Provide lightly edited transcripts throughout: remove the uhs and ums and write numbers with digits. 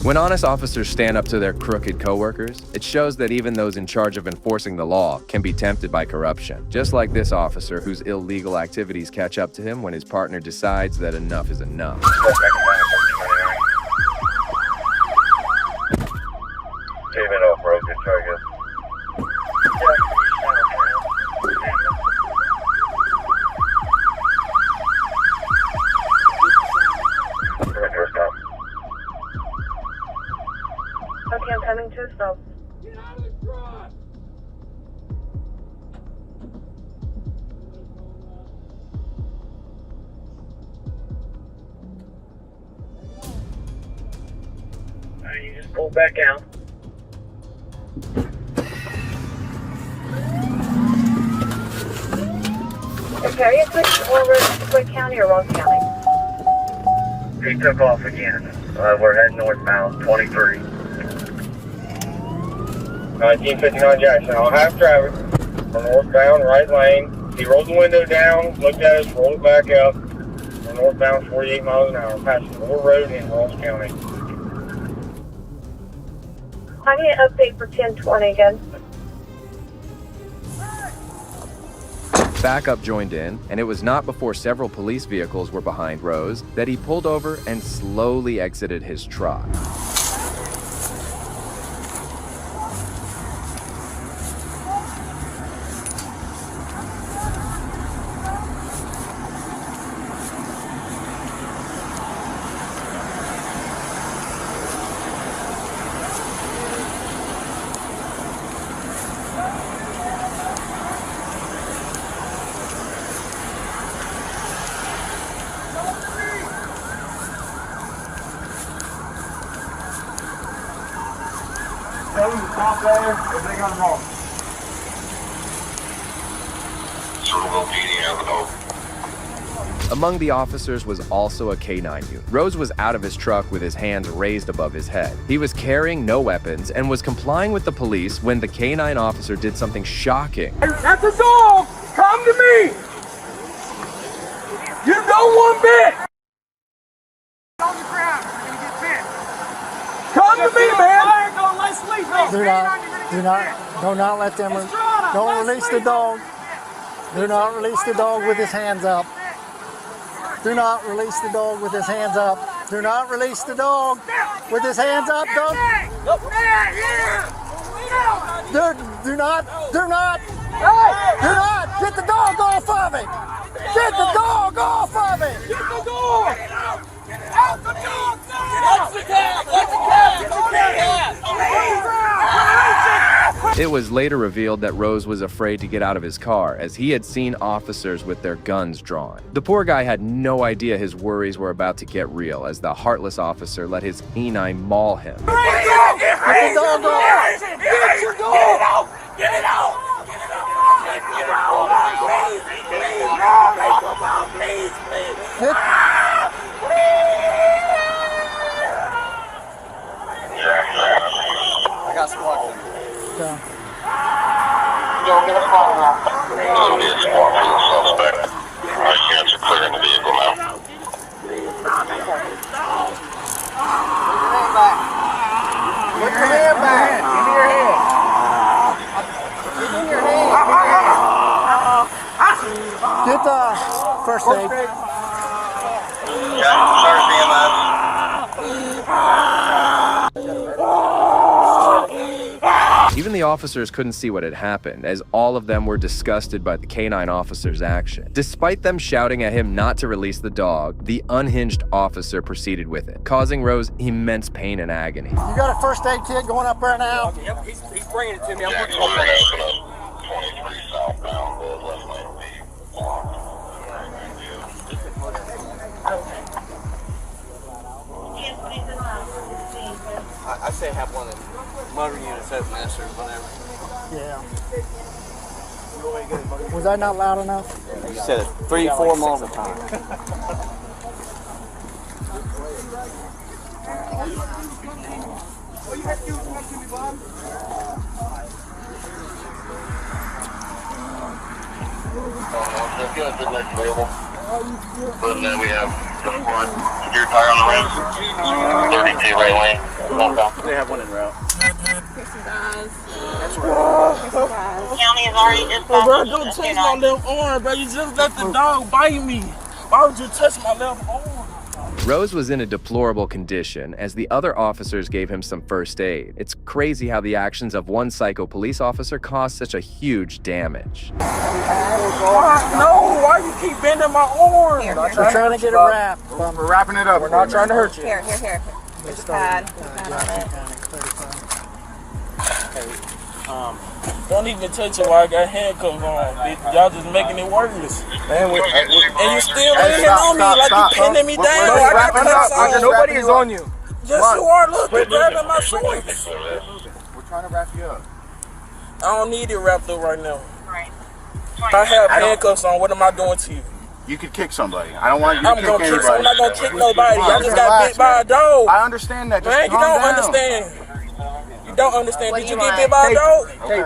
When honest officers stand up to their crooked coworkers, it shows that even those in charge of enforcing the law can be tempted by corruption. Just like this officer whose illegal activities catch up to him when his partner decides that enough is enough. Okay, I'm coming to a stop. Get out of the truck! Alright, you just pull back out. Okay, are you quick county or Ross County? He took off again. We're heading northbound, 23. 1959 Jackson, I'll have traffic. We're northbound, right lane. He rolled the window down, looked at us, rolled it back up. We're northbound, 48 miles an hour, passing Moore Road in Ross County. I need an update for 1020 again. Backup joined in, and it was not before several police vehicles were behind Rose that he pulled over and slowly exited his truck. Tell them to stop there if they got wrong. Among the officers was also a K-9 unit. Rose was out of his truck with his hands raised above his head. He was carrying no weapons and was complying with the police when the K-9 officer did something shocking. That's a dog! Come to me! You don't want bit! On the ground, you're gonna get bit. Come to me, man! Do not let them, don't release the dog. Do not release the dog with his hands up. Do not release the dog with his hands up. Do not release the dog with his hands up, dog. Do not, get the dog off of it. Get the dog off of it. Get the dog! Out the dog! Let the cat! Let the cat! Get the cat! It was later revealed that Rose was afraid to get out of his car as he had seen officers with their guns drawn. The poor guy had no idea his worries were about to get real as the heartless officer let his E9 maul him. Get the dog off! Get your dog! Get it out! Get it out! Get it out! Please, please! I got squad. Yeah. Don't get a call now. So it's squad for the suspect. Alright, you guys are clearing the vehicle now. Put your hand back. Give me your hand. Give me your hand. Get the first aid. Yeah, start CMS. Even the officers couldn't see what had happened, as all of them were disgusted by the K-9 officer's action. Despite them shouting at him not to release the dog, the unhinged officer proceeded with it, causing Rose immense pain and agony. You got a first aid kit going up there now? Yep, he's bringing it to me. I'm Yeah, working we're on it. going to 23 southbound, the left lane will be blocked. I say have one of them motor units open this or whatever. Yeah. Was that not loud enough? You said it 3-4 multiple times. But then we have the front steer tire on the rims, 32 right lane. They have one en route. County is already Bro, dispatched. don't touch my left arm, bro. You just let the dog bite me. Why would you touch my left arm? Rose was in a deplorable condition as the other officers gave him some first aid. It's crazy how the actions of one psycho police officer caused such a huge damage. No, why you keep bending my arm? We're trying to get it wrapped. We're wrapping it up. We're not trying to hurt you. Here. There's the pad. Don't even touch it while I got handcuffs on. Y'all just making it worse. Man, And you still laying on me like you pinning me down. I got cuffs on. Nobody is on you. Yes, you are. Look, you're grabbing my shorts. We're trying to wrap you up. I don't need it wrapped up right now. Right. If I have handcuffs on, what am I doing to you? You could kick somebody. I don't want you to I'm kick gonna anybody. kick. I'm not gonna kick nobody. I just got Relax, bit by a man. dog. I understand that. Just Man, you calm don't down. understand. You don't understand. Did you get bit by a dog? Okay.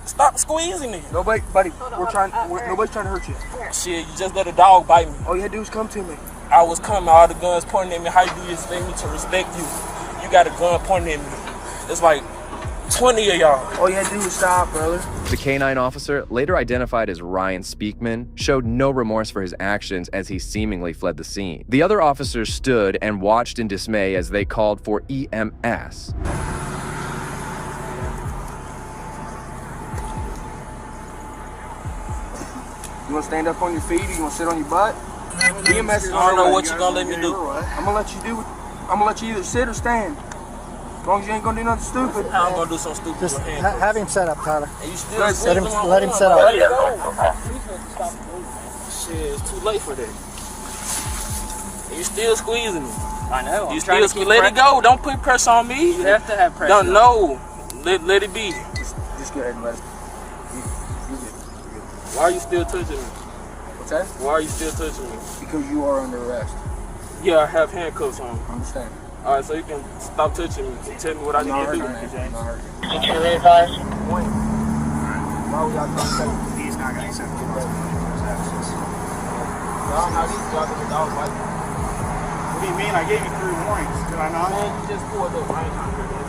Stop squeezing it. Nobody, buddy, nobody's trying to hurt you. Shit, you just let a dog bite me. All you had to do was come to me. I was coming, all the guns pointing at me. How you do you expect me to respect you? You got a gun pointing at me. It's like 20 of y'all. All you had to do was stop, brother. The canine officer, later identified as Ryan Speakman, showed no remorse for his actions as he seemingly fled the scene. The other officers stood and watched in dismay as they called for EMS. You want to stand up on your feet or you want to sit on your butt? EMS is I don't know what you're gonna let me do. I'm gonna let you do. I'm gonna let you either sit or stand. As long as you ain't gonna do nothing stupid. I'm gonna do something stupid Just with hands. have him set up, Tyler. And you still Let him squeezing my let him arm. set up. Let it go. Shit, it's too late for that. And you still squeezing me. I know. You still squeezing. Let it go. Don't put pressure on me. You have to have pressure. Don't know. Let it be. Just go ahead and let it. Why are you still touching me? What's that? Why are you still touching me? Because you are under arrest. Yeah, I have handcuffs on. I understand. All right, so you can stop touching me and tell me what I need to do. I'm not hurting. Why would y'all come say He's not going to accept the Y'all not these guys with the dog bite. What do you mean? I gave you 3 warnings. Did I not? Man, you just pulled up. I ain't trying to hear that.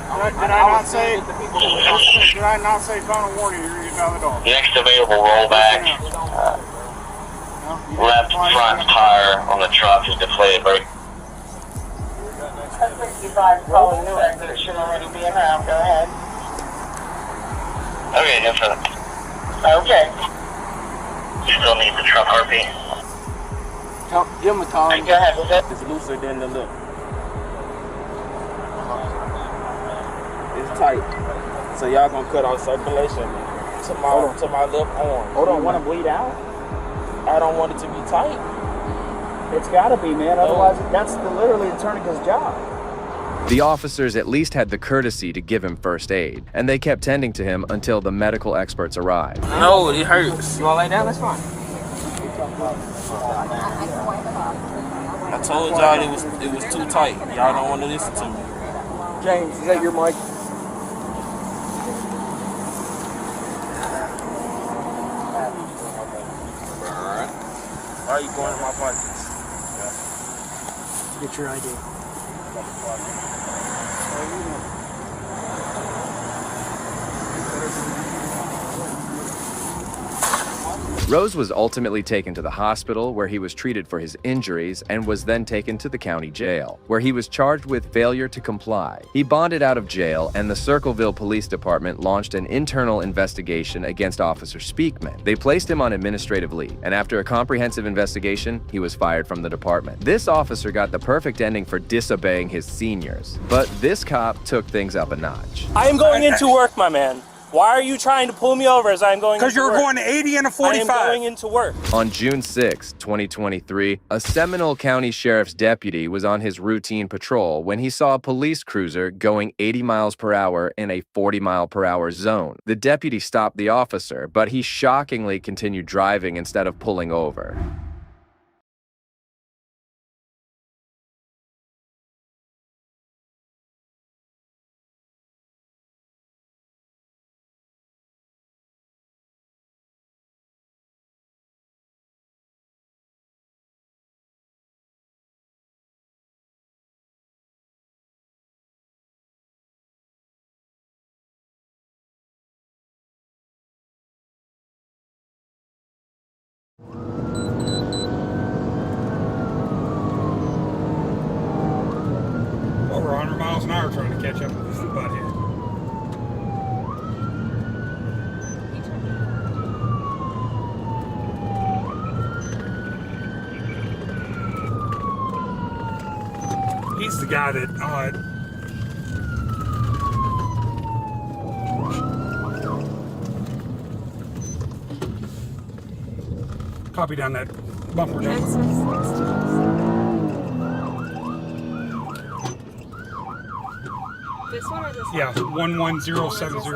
Did I not say? Did I not say final warning? You're getting out of the dog. Next available rollback, left front tire on the truck is deflated. Brake. 65 calling new exit should already be around. Go ahead. Okay, no further. Okay. Still need the truck RP. Give him a call. Go ahead with it. It's looser than the lip. It's tight. So y'all gonna cut off circulation to my left arm. Hold on. You want to bleed out? I don't want it to be tight. It's got to be, man. Otherwise, that's literally the tourniquet's job. The officers at least had the courtesy to give him first aid, and they kept tending to him until the medical experts arrived. No, it hurts. You want to lay down? That's fine. I told y'all it was too tight. Y'all don't want to listen to me. James, is that your mic? Why are you going in my pockets? Get your ID. Rose was ultimately taken to the hospital where he was treated for his injuries and was then taken to the county jail, where he was charged with failure to comply. He bonded out of jail, and the Circleville Police Department launched an internal investigation against Officer Speakman. They placed him on administrative leave, and after a comprehensive investigation, he was fired from the department. This officer got the perfect ending for disobeying his seniors, but this cop took things up a notch. I am going into work, my man. Why are you trying to pull me over as I'm going into work? Because you're going 80 and a 45. I am going into work. On June 6, 2023, a Seminole County Sheriff's deputy was on his routine patrol when he saw a police cruiser going 80 miles per hour in a 40-mile-per-hour zone. The deputy stopped the officer, but he shockingly continued driving instead of pulling over. 100 miles an hour trying to catch up with this butthead. He's the guy that copy down that bumper down. This one or this one? Yeah, 11070.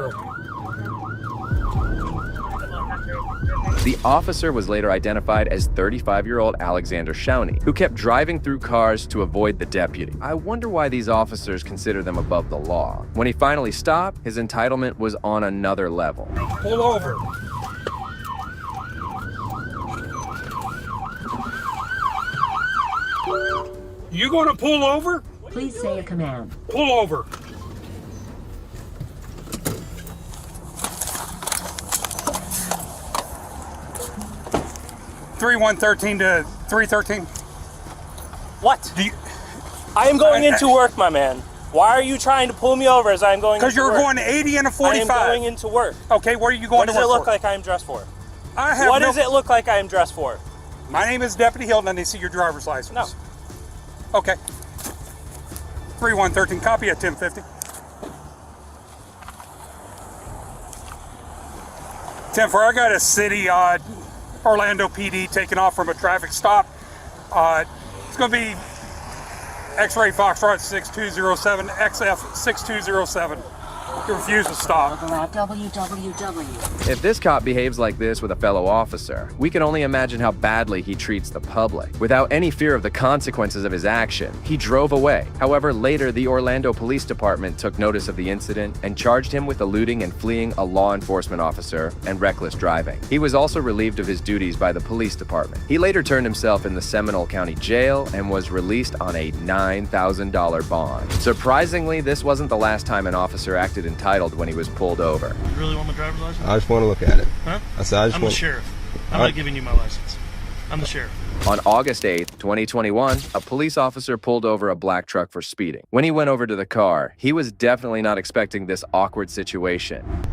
The officer was later identified as 35-year-old Alexander Showney, who kept driving through cars to avoid the deputy. I wonder why these officers consider them above the law. When he finally stopped, his entitlement was on another level. Pull over. You gonna pull over? Please say a command. Pull over. Three 113 to 313. What? I am going into work, my man. Why are you trying to pull me over as I'm going into work? Because you're going 80 and a 45. I am going into work. Okay, what are you going to work for? What does it look like I am dressed for? What does it look like I am dressed for? My name is Deputy Hilton, and I see your driver's license. No. Okay. 3113, copy at 1050. 10-4, I got a city Orlando PD taking off from a traffic stop. It's going to be X-Ray Foxtrot 6207, XF 6207. You refuse to stop. www. If this cop behaves like this with a fellow officer, we can only imagine how badly he treats the public. Without any fear of the consequences of his action, he drove away. However, later the Orlando Police Department took notice of the incident and charged him with eluding and fleeing a law enforcement officer and reckless driving. He was also relieved of his duties by the police department. He later turned himself in the Seminole County Jail and was released on a $9,000 bond. Surprisingly, this wasn't the last time an officer acted entitled when he was pulled over. You really want my driver's license? I just want to look at it. Huh? I said, I'm the sheriff. I'm not giving you my license. I'm the sheriff. On August 8th, 2021, a police officer pulled over a black truck for speeding. When he went over to the car, he was definitely not expecting this awkward situation.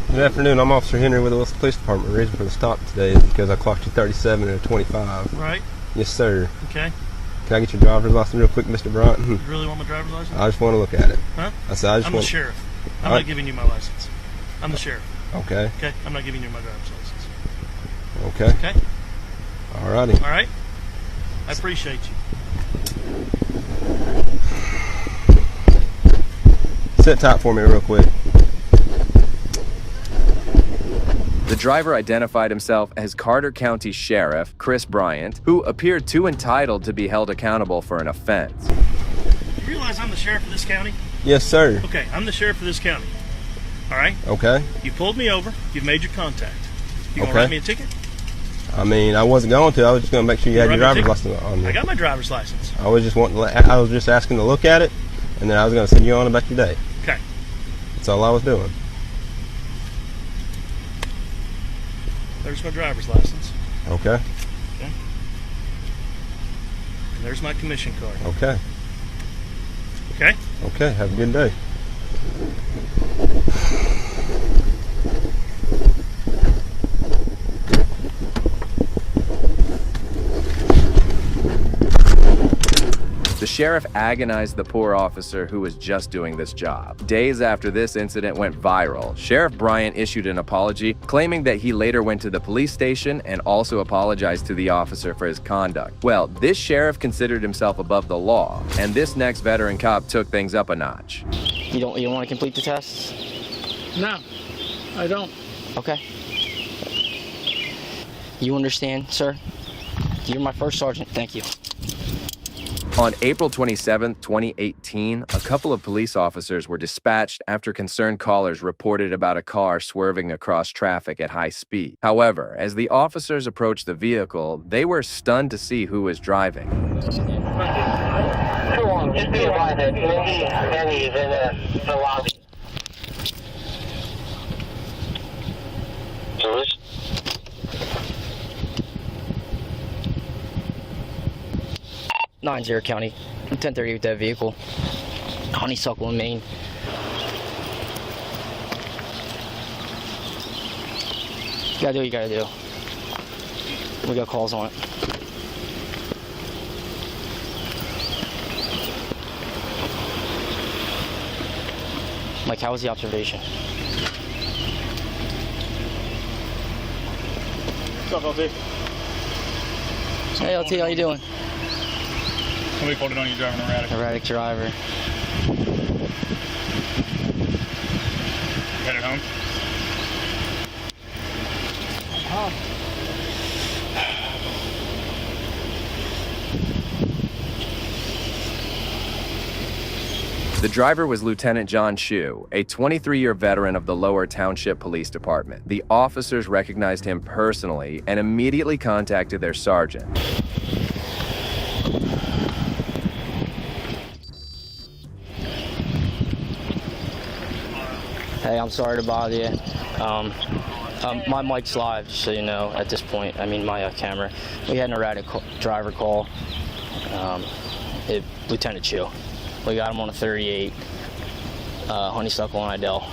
Good afternoon, I'm Officer Henry with the Wilson Police Department. The reason for the stop today is because I clocked you 37 and a 25. Right. Yes, sir. Okay. Can I get your driver's license real quick, Mr. Bryant? You really want my driver's license? I just want to look at it. Huh? I said, I just I'm want... the sheriff. I'm not giving you my license. I'm the sheriff. Okay. Okay? I'm not giving you my driver's license. Okay. Okay? Alrighty. All right? I appreciate you. Sit tight for me real quick. The driver identified himself as Carter County Sheriff Chris Bryant, who appeared too entitled to be held accountable for an offense. You realize I'm the sheriff of this county? Yes, sir. Okay, I'm the sheriff of this county. All right? Okay. You pulled me over. You've made your contact. You gonna Okay. write me a ticket? I mean, I wasn't going to. I was just going to make sure you had your driver's license on you. I got my driver's license. I was just wanting to, I was just asking to look at it, and then I was going to send you on about your day. Okay. That's all I was doing. There's my driver's license. Okay. Okay. And there's my commission card. Okay. Okay? Okay. Have a good day. The sheriff agonized the poor officer who was just doing this job. Days after this incident went viral, Sheriff Bryant issued an apology, claiming that he later went to the police station and also apologized to the officer for his conduct. Well, this sheriff considered himself above the law, and this next veteran cop took things up a notch. You don't want to complete the tests? No, I don't. Okay. You understand, sir? You're my first sergeant. Thank you. On April 27, 2018, a couple of police officers were dispatched after concerned callers reported about a car swerving across traffic at high speed. However, as the officers approached the vehicle, they were stunned to see who was driving. Just be advised that Mindy Henny is in the lobby. George? 90 County, 1030 with that vehicle. Honeysuckle in Maine. You gotta do what you gotta do. We got calls on it. Mike, how was the observation? What's up, LT? Hey, LT, how you doing? Somebody pulled it on you driving erratic. Erratic driver. Headed home? Home. The driver was Lieutenant John Shue, a 23-year veteran of the Lower Township Police Department. The officers recognized him personally and immediately contacted their sergeant. Hey, I'm sorry to bother you. My mic's live, just so you know, at this point. I mean, my camera. We had an erratic driver call. Lieutenant Shue. We got him on a 38 Honeysuckle and Idell.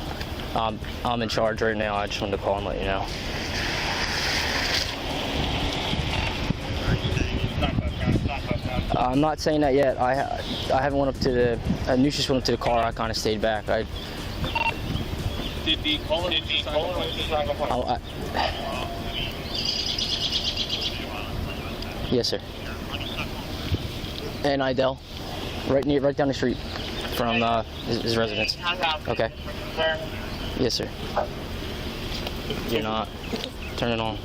I'm in charge right now. I just wanted to call and let you know. I'm not saying that yet. I haven't went up to the. Nucius went up to the car. I kind of stayed back. Did the caller Yes, sir. And Idell, right down the street from his residence. Okay. Yes, sir. You're not. Turn it on.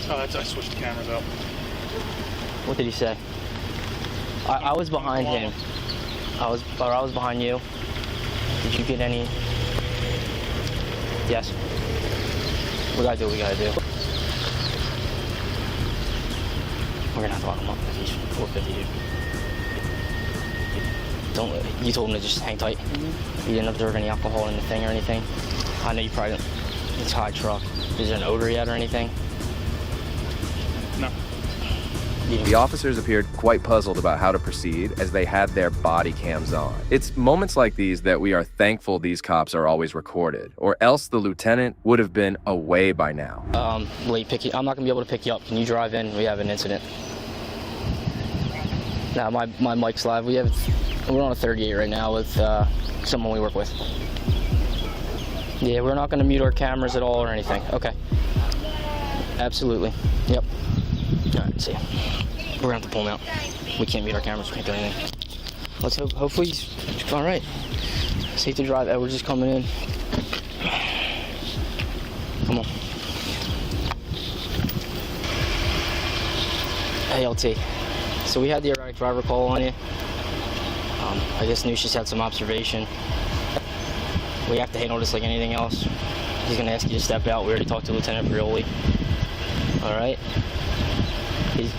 Oh, I switched the cameras out. What did he say? I was behind him. I was behind you. Did you get any? Yes. We gotta do what we gotta do. We're gonna have to lock him up. He's 450. You told him to just hang tight. You didn't observe any alcohol in the thing or anything. I know you probably didn't. It's a high truck. Is there an odor yet or anything? No. The officers appeared quite puzzled about how to proceed as they had their body cams on. It's moments like these that we are thankful these cops are always recorded, or else the lieutenant would have been away by now. Late picking. I'm not gonna be able to pick you up. Can you drive in? We have an incident. Now my mic's live. We're on a 38 right now with someone we work with. Yeah, we're not gonna mute our cameras at all or anything. Okay. Absolutely. Yep. All right, see ya. We're gonna have to pull him out. We can't mute our cameras, we can't do anything. Let's hope, hopefully he's all right. Safe to drive. Edward's just coming in. Come on. Hey, LT. So we had the erratic driver call on you. I guess Nucius had some observation. We have to handle this like anything else. He's gonna ask you to step out. We already talked to Lieutenant Prioli. All right. He's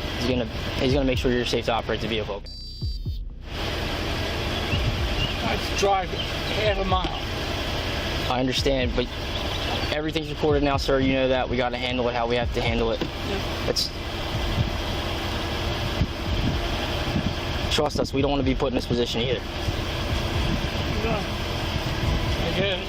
gonna make sure you're safe to operate the vehicle. I drive half a mile. I understand, but everything's recorded now, sir. You know that. We got to handle it how we have to handle it. It's trust us. We don't want to be put in this position either. No. Again.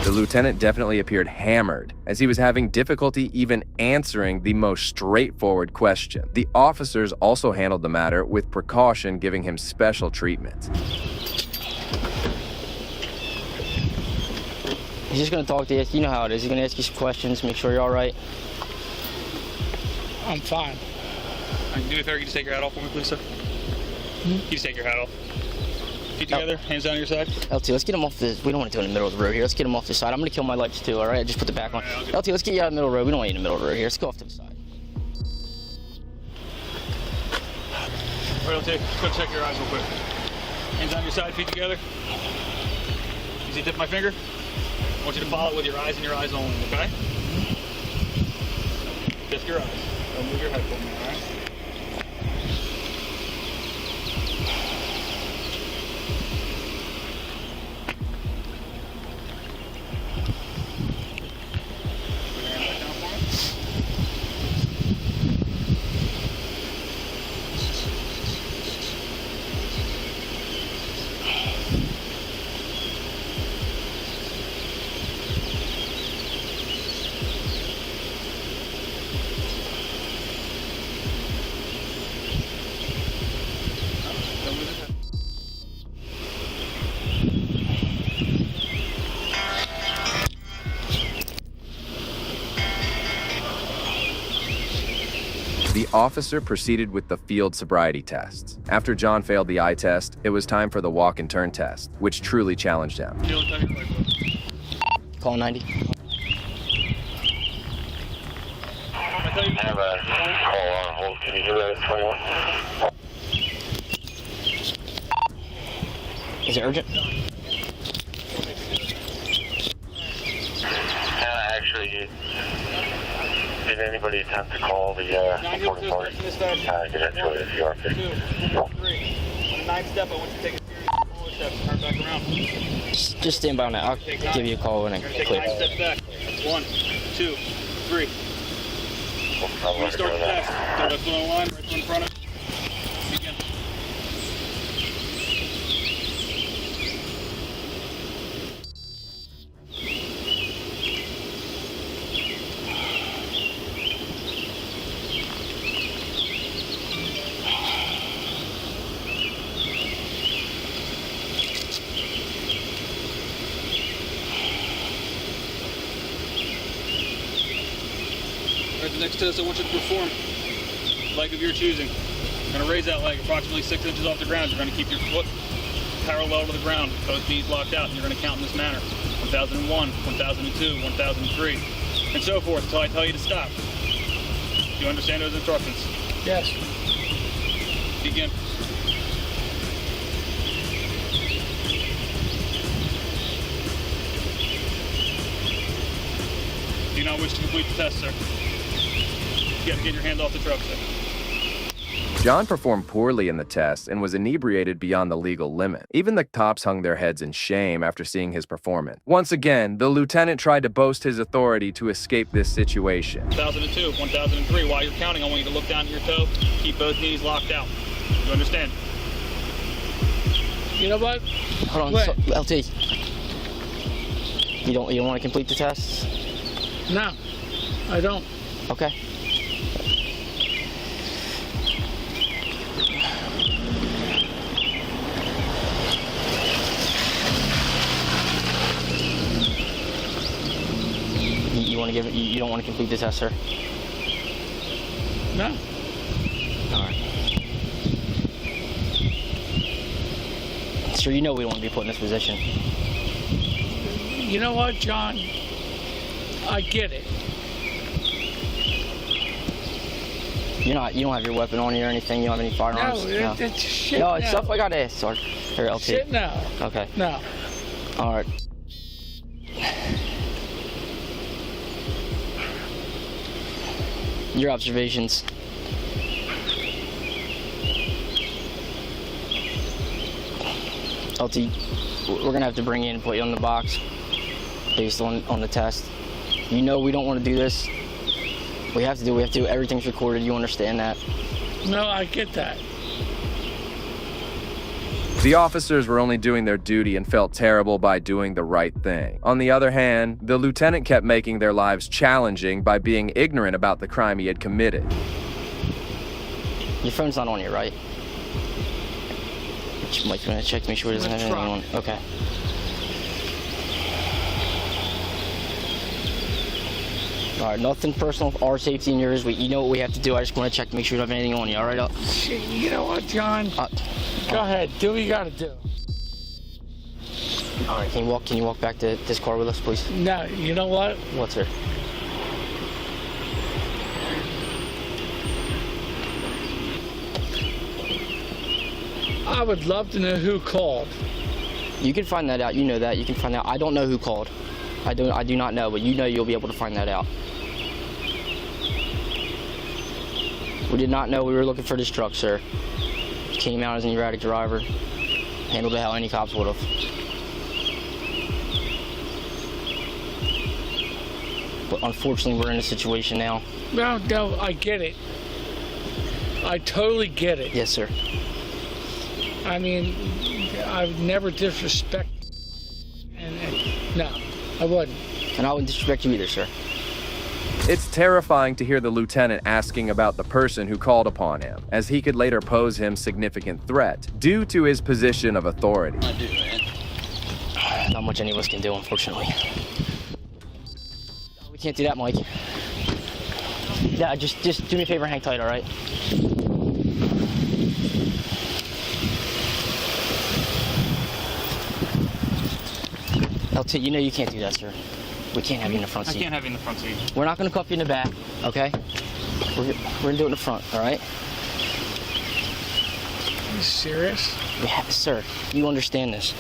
The lieutenant definitely appeared hammered, as he was having difficulty even answering the most straightforward question. The officers also handled the matter with precaution, giving him special treatment. He's just going to talk to you. You know how it is. He's going to ask you some questions, make sure you're all right. I'm fine. I can do it there. Can you just take your hat off for me, please, sir? Can you just take your hat off? Feet together, hands down your side. LT, let's get him off the. We don't want to do it in the middle of the road here. Let's get him off the side. I'm going to kill my lights too, all right? Just put the back on. Right, LT, let's get you out of the middle of the road. We don't want you in the middle of the road here. Let's go off to the side. All right, LT, just go check your eyes real quick. Hands on your side, feet together. You see the tip of my finger? I want you to follow it with your eyes and your eyes only, okay? Just your eyes. Don't move your head for me, all right? The officer proceeded with the field sobriety tests. After John failed the eye test, it was time for the walk and turn test, which truly challenged him. Call 90. Have a call on hold. Can you hear that at 21? Is it urgent? Actually, did anybody attempt to call the supporting party? Get into it if you are 50. 2, 3. On the 9th step, I want you to take a series of 4 steps and turn back around. Just stand by on that. I'll give you a call when I Take clear. 9 steps back. 1, 2, 3. When you start the test, throw that foot on the line, right foot in front of you. Begin. Alright, the next test I want you to perform, leg of your choosing. You're going to raise that leg approximately 6 inches off the ground. You're going to keep your foot parallel to the ground, both knees locked out, and you're going to count in this manner. 1001, 1002, 1003, and so forth until I tell you to stop. Do you understand those instructions? Yes. Begin. Do you not wish to complete the test, sir? You got to get your hands off the truck, sir. John performed poorly in the test and was inebriated beyond the legal limit. Even the cops hung their heads in shame after seeing his performance. Once again, the lieutenant tried to boast his authority to escape this situation. 1002, 1003. While you're counting, I want you to look down at your toe. Keep both knees locked out. You understand? You know what? Hold on, so, LT. You don't want to complete the test? No, I don't. Okay. You want to give it? You don't want to complete the test, sir? No. All right. Sir, you know we don't want to be put in this position. You know what, John? I get it. You don't have your weapon on you or anything. You don't have any firearms. No, it's shit. No, it's no. stuff I got to ask, sir. Or LT. Shit, no. Okay. No. All right. Your observations. LT, we're gonna have to bring you in and put you on the box based on the test. You know we don't want to do this. We have to do everything's recorded. You understand that? No, I get that. The officers were only doing their duty and felt terrible by doing the right thing. On the other hand, the lieutenant kept making their lives challenging by being ignorant about the crime he had committed. Your phone's not on you, right? Mike's gonna check to make sure it doesn't have anything on. Okay. All right, nothing personal. Our safety and yours. You know what we have to do. I just want to check to make sure you don't have anything on you. All right? You know what, John? Go ahead. Do what you got to do. All right. Can you walk back to this car with us, please? No. You know what? What's sir? I would love to know who called. You can find that out. You know that. You can find out. I don't know who called. I do not know, but you know you'll be able to find that out. We did not know we were looking for this truck, sir. Came out as an erratic driver. Handled it how any cops would have. But unfortunately, we're in a situation now. No, I get it. I totally get it. Yes, sir. I mean, I would never disrespect. No, I wouldn't. And I wouldn't disrespect you either, sir. It's terrifying to hear the lieutenant asking about the person who called upon him, as he could later pose him significant threat due to his position of authority. I do, man. Not much any of us can do, unfortunately. We can't do that, Mike. Yeah, just do me a favor and hang tight, all right? LT, you know you can't do that, sir. We can't have you in the front seat. I can't have you in the front seat. We're not going to cuff you in the back, okay? We're going to do it in the front, all right? Are you serious? Yeah, sir, you understand this.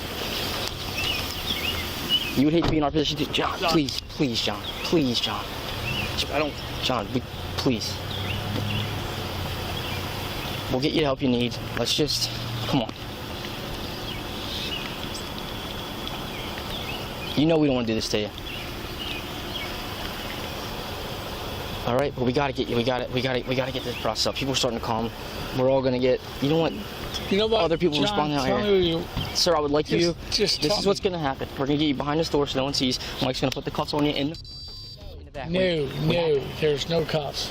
You would hate to be in our position too. John, please, John. Please, John. John, please. We'll get you the help you need. Let's just, come on. You know we don't want to do this to you. All right, but we gotta get you. We gotta get this process up. People are starting to come. We're all gonna get. You know what? Other people responding out here. Sir, I would like you. This is what's gonna happen. We're gonna get you behind this door so no one sees. Mike's gonna put the cuffs on you in the back. No, there's no cuffs.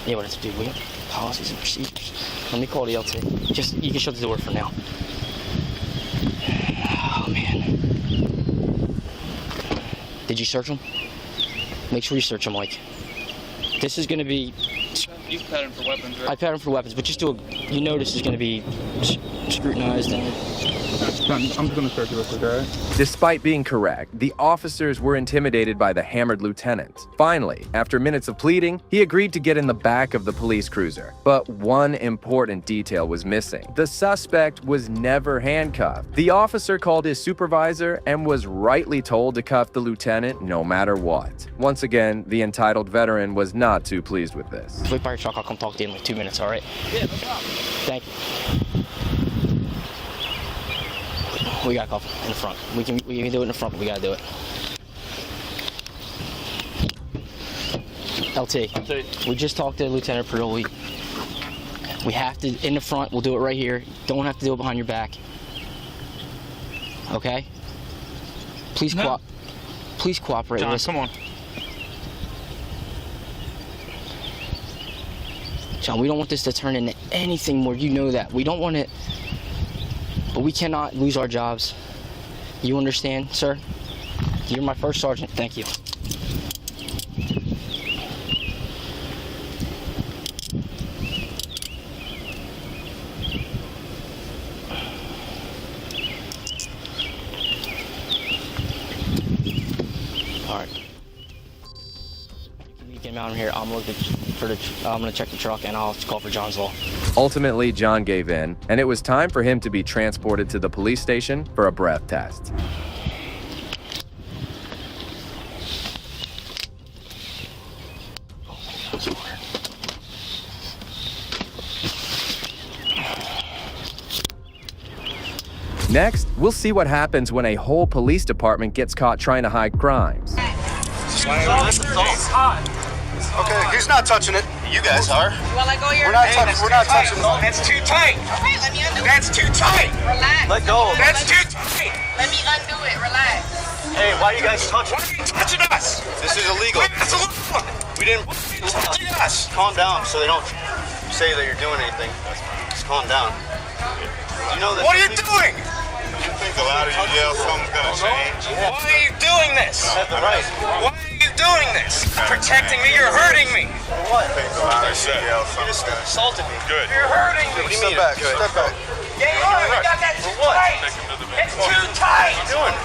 Yeah, what it's do. We have policies and procedures. Let me call the LT. Just you can shut the door for now. Oh man. Did you search them? Make sure you search them, Mike. This is going to be... You've patterned for weapons, right? I patterned for weapons, but just do a... You know this is going to be scrutinized and... I'm just going to search you real quick, all right? Despite being correct, the officers were intimidated by the hammered lieutenant. Finally, after minutes of pleading, he agreed to get in the back of the police cruiser. But one important detail was missing. The suspect was never handcuffed. The officer called his supervisor and was rightly told to cuff the lieutenant no matter what. Once again, the entitled veteran was not too pleased with this. Wait by your truck, I'll come talk to you in like 2 minutes, all right? Yeah, no problem. Thank you. We got a couple in the front. We can do it in the front, but we gotta do it. LT, we just talked to Lieutenant Perdue. We have to, in the front, we'll do it right here. Don't have to do it behind your back. Okay? Please cooperate John, with us. come on. John, we don't want this to turn into anything more. You know that. We don't want it. But we cannot lose our jobs. You understand, sir? You're my first sergeant. Thank you. All right. You can get him out of here. I'm gonna check the truck and I'll call for John's law. Ultimately, John gave in, and it was time for him to be transported to the police station for a breath test. Next, we'll see what happens when a whole police department gets caught trying to hide crimes. Okay, he's not touching it. You guys are. Well, I go here. We're not touching it. That's too tight. Okay, let me undo it. That's too tight. Relax. Let go. That's too tight. Let me undo it. Relax. Hey, why are you guys touching? Why are you touching us? This is illegal. That's illegal. We didn't. Touching us. Calm down so they don't say that you're doing anything. Just calm down. You know that. What are you doing? You think a lot of you yell something's gonna change? Why are you doing this? You have the right. Why are you doing this? Protecting me. You're hurting me. What? You just assaulted me. Good. You're hurting me. Step back. Step back. Yeah, you got that too tight. It's too tight. What are you doing?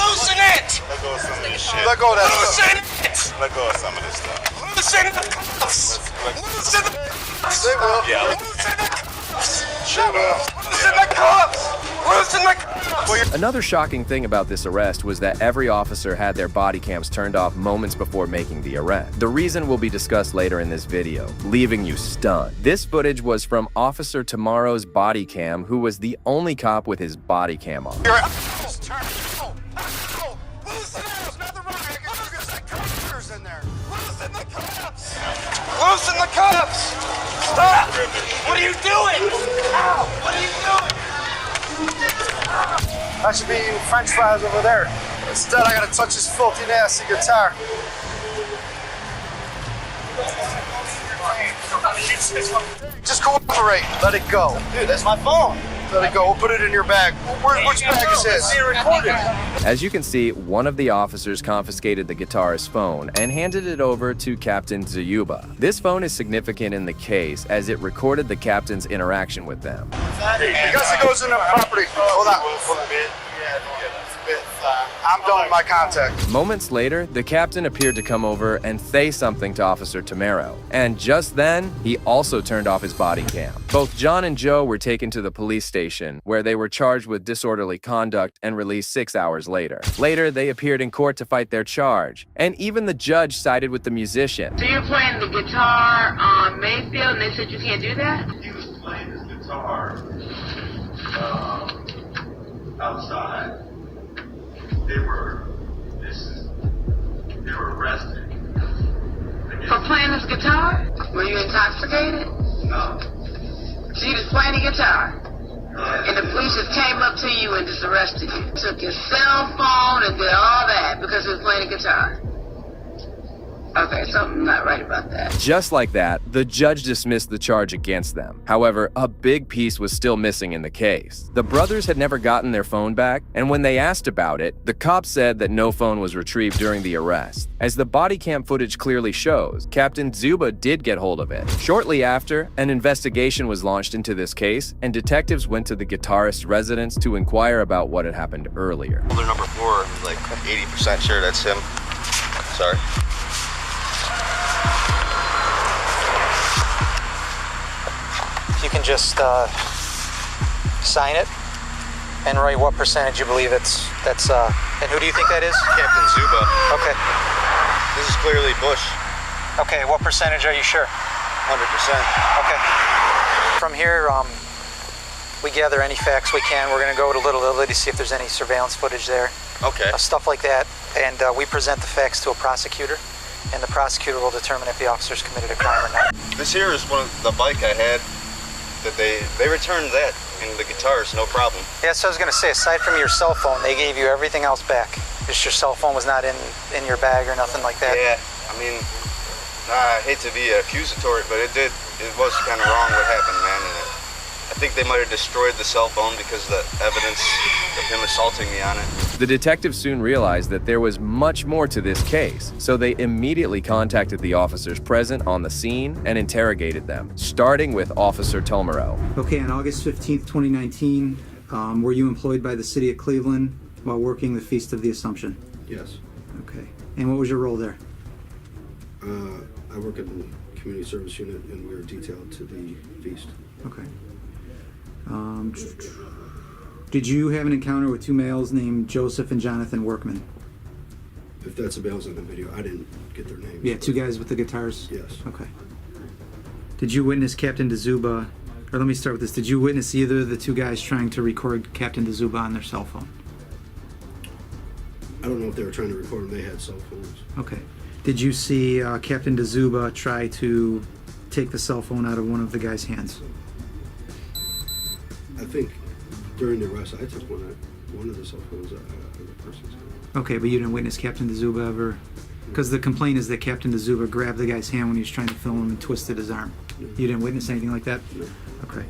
Loosen it. Let go of some of this shit. Let go of that Loosen stuff. it. Let go of some of this stuff. Loosen the cuffs. Loosen the cuffs. They will. Yeah. Loosen the cuffs. Shut up. Loosen the cuffs. Loosen the cuffs. Another shocking thing about this arrest was that every officer had their body cams turned off moments before making the arrest. The reason will be discussed later in this video, leaving you stunned. This footage was from Officer Tomorrow's body cam, who was the only cop with his body cam on. Loosen it. There's nothing wrong. I got computers in there. Loosen the cuffs. Loosen the cuffs. Stop. What are you doing? Ow. What are you doing? I should be eating French fries over there. Instead, I gotta touch his filthy, nasty guitar. Just cooperate. Let it go. Dude, that's my phone. Let it go. We'll put it in your bag. Which bag is this? As you can see, one of the officers confiscated the guitarist's phone and handed it over to Captain Zayuba. This phone is significant in the case as it recorded the captain's interaction with them. Because it goes in the property. Hold on. I'm done with my contact. Moments later, the captain appeared to come over and say something to Officer Tamero. And just then, he also turned off his body cam. Both John and Joe were taken to the police station, where they were charged with disorderly conduct and released 6 hours later. Later, they appeared in court to fight their charge. And even the judge sided with the musician. So you're playing the guitar on Mayfield, and they said you can't do that? He was playing his guitar outside. They were arrested. For playing this guitar? Were you intoxicated? No. So you just playing the guitar? And the police just came up to you and just arrested you? Took your cell phone and did all that because you was playing the guitar? Okay, something not right about that. Just like that, the judge dismissed the charge against them. However, a big piece was still missing in the case. The brothers had never gotten their phone back, and when they asked about it, the cops said that no phone was retrieved during the arrest. As the body cam footage clearly shows, Captain Zuba did get hold of it. Shortly after, an investigation was launched into this case, and detectives went to the guitarist's residence to inquire about what had happened earlier. Holder number 4, like 80% sure that's him. Sorry. You can just sign it and write what percentage you believe that's and who do you think that is? Captain Zuba. Okay. This is clearly Bush. Okay, what percentage are you sure? 100%. Okay. From here, we gather any facts we can. We're gonna go to Little Italy to see if there's any surveillance footage there. Okay. Stuff like that, and we present the facts to a prosecutor, and the prosecutor will determine if the officers committed a crime or not. This here is one of the bike I had. That they returned that and the guitars, no problem. Yeah, so I was gonna say, aside from your cell phone, they gave you everything else back. Just your cell phone was not in your bag or nothing like that. Yeah, I mean, I hate to be accusatory, but it was kind of wrong what happened, man. And I think they might have destroyed the cell phone because of the evidence of him assaulting me on it. The detectives soon realized that there was much more to this case, so they immediately contacted the officers present on the scene and interrogated them, starting with Officer Tomero. Okay, on August 15th, 2019, were you employed by the city of Cleveland while working the Feast of the Assumption? Yes. Okay, and what was your role there? I work in the community service unit and we were detailed to the feast. Okay. Did you have an encounter with two males named Joseph and Jonathan Workman? If that's the males on the video, I didn't get their names. Yeah, two guys with the guitars? Yes. Okay. Did you witness Captain DeZuba, or let me start with this, did you witness either of the two guys trying to record Captain DeZuba on their cell phone? I don't know if they were trying to record them, they had cell phones. Okay. Did you see Captain DeZuba try to take the cell phone out of one of the guy's hands? I think during the arrest, I took one of the cell phones out of the person's hand. Okay, but you didn't witness Captain DeZuba ever? Because the complaint is that Captain DeZuba grabbed the guy's hand when he was trying to film him and twisted his arm. No. You didn't witness anything like that? No. Okay.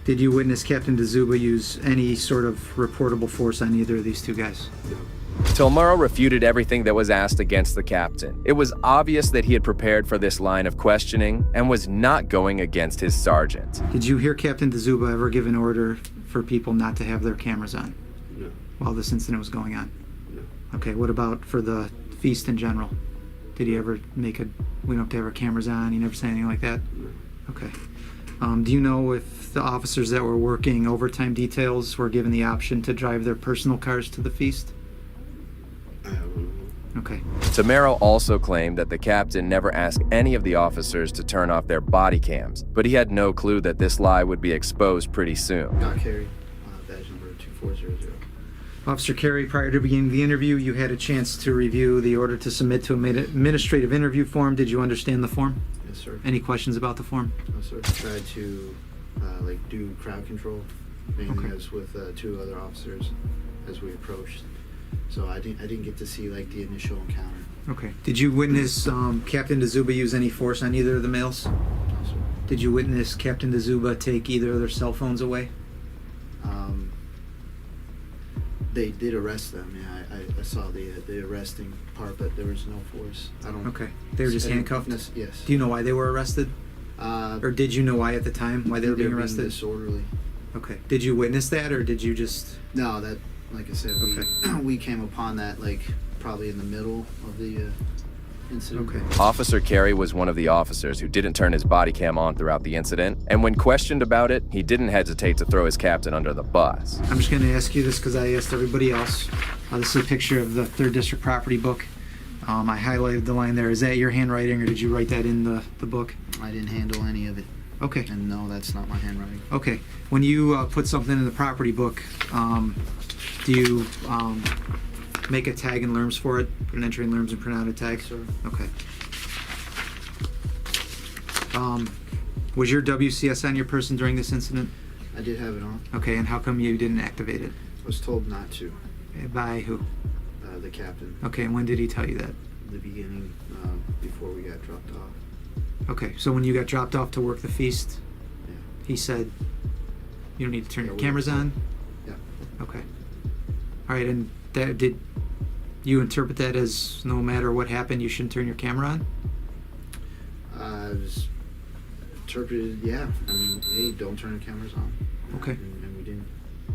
Did you witness Captain DeZuba use any sort of reportable force on either of these two guys? No. Tomero refuted everything that was asked against the captain. It was obvious that he had prepared for this line of questioning and was not going against his sergeant. Did you hear Captain DeZuba ever give an order for people not to have their cameras on? No. While this incident was going on? No. Okay, what about for the feast in general? Did he ever make we don't have to have our cameras on? He never said anything like that? No. Okay. Do you know if the officers that were working overtime details were given the option to drive their personal cars to the feast? I don't know. Okay. Tomero also claimed that the captain never asked any of the officers to turn off their body cams, but he had no clue that this lie would be exposed pretty soon. Not Carey, badge number 2400. Officer Carey, prior to beginning the interview, you had a chance to review the order to submit to an administrative interview form. Did you understand the form? Yes, sir. Any questions about the form? No, sir. I tried to do crowd control, mainly as with two other officers as we approached. So I didn't get to see the initial encounter. Okay. Did you witness Captain DeZuba use any force on either of the males? No, sir. Did you witness Captain DeZuba take either of their cell phones away? They did arrest them. Yeah, I saw the arresting part, but there was no force. I don't. Okay. They were just handcuffed? Yes. Do you know why they were arrested? Or did you know why at the time, why they were being arrested? Disorderly. Okay. Did you witness that, or did you just... No, that, like I said, we came upon that, like, probably in the middle of the incident. Okay. Officer Carey was one of the officers who didn't turn his body cam on throughout the incident, and when questioned about it, he didn't hesitate to throw his captain under the bus. I'm just going to ask you this because I asked everybody else. This is a picture of the 3rd District property book. I highlighted the line there. Is that your handwriting, or did you write that in the book? I didn't handle any of it. Okay. And no, that's not my handwriting. Okay. When you put something in the property book, do you make a tag in LERMS for it? Put an entry in LERMS and print out a tag? Yes, sir. Okay. Was your WCS on your person during this incident? I did have it on. Okay, and how come you didn't activate it? I was told not to. By who? The captain. Okay, and when did he tell you that? The beginning, before we got dropped off. Okay, so when you got dropped off to work the feast, yeah, he said you don't need to turn your cameras on? Yeah. Okay. All right, and that, did you interpret that as no matter what happened, you shouldn't turn your camera on? I was interpreted, yeah. I mean, hey, don't turn the cameras on. Okay. And we didn't.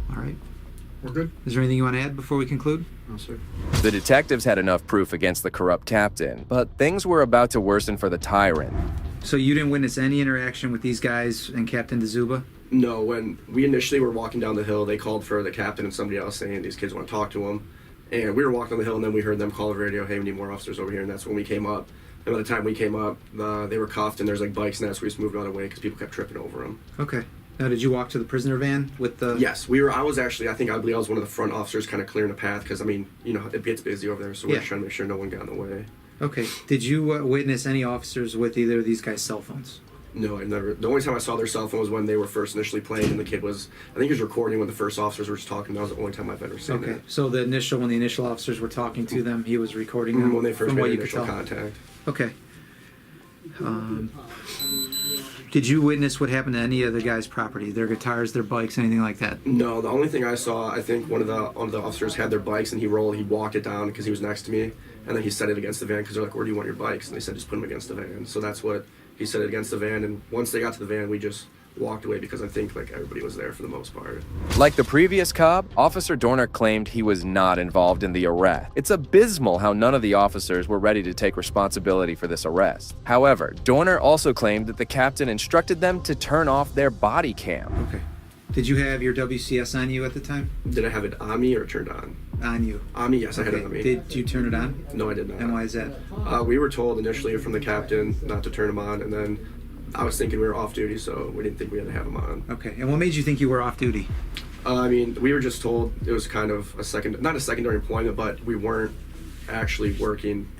All right. We're good. Is there anything you want to add before we conclude? No, sir. The detectives had enough proof against the corrupt captain, but things were about to worsen for the tyrant. So you didn't witness any interaction with these guys and Captain DeZuba? No, when we initially were walking down the hill, they called for the captain and somebody else saying these kids want to talk to him. And we were walking on the hill, and then we heard them call the radio, hey, we need more officers over here, and that's when we came up. And by the time we came up, they were cuffed, and there's like bikes, and that's where we just moved out of the way because people kept tripping over them. Okay. Now, did you walk to the prisoner van with the... Yes, we were. I was actually, I believe I was one of the front officers kind of clearing the path because, I mean, you know, it gets busy over there, so we're just trying to make sure no one got in the way. Okay. Did you witness any officers with either of these guys' cell phones? No, I never. The only time I saw their cell phone was when they were first initially playing, and the kid was, I think he was recording when the first officers were just talking. That was the only time I've ever seen that. Okay, so when the initial officers were talking to them, he was recording them? When they first from made what you initial could tell? contact. Okay. Did you witness what happened to any of the guys' property? Their guitars, their bikes, anything like that? No, the only thing I saw, I think one of the officers had their bikes, and he walked it down because he was next to me, and then he set it against the van because they're like, where do you want your bikes? And they said, just put them against the van. So that's what he set it against the van, and once they got to the van, we just walked away because I think like everybody was there for the most part. Like the previous cop, Officer Dorner claimed he was not involved in the arrest. It's abysmal how none of the officers were ready to take responsibility for this arrest. However, Dorner also claimed that the captain instructed them to turn off their body cam. Okay. Did you have your WCS on you at the time? Did I have it on me or turned on? On you. On me, yes, I had it on me. Did you turn it on? No, I did not. And why is that? We were told initially from the captain not to turn them on, and then I was thinking we were off duty, so we didn't think we had to have them on. Okay, and what made you think you were off duty? I mean, we were just told it was kind of not a secondary employment, but we weren't actually working,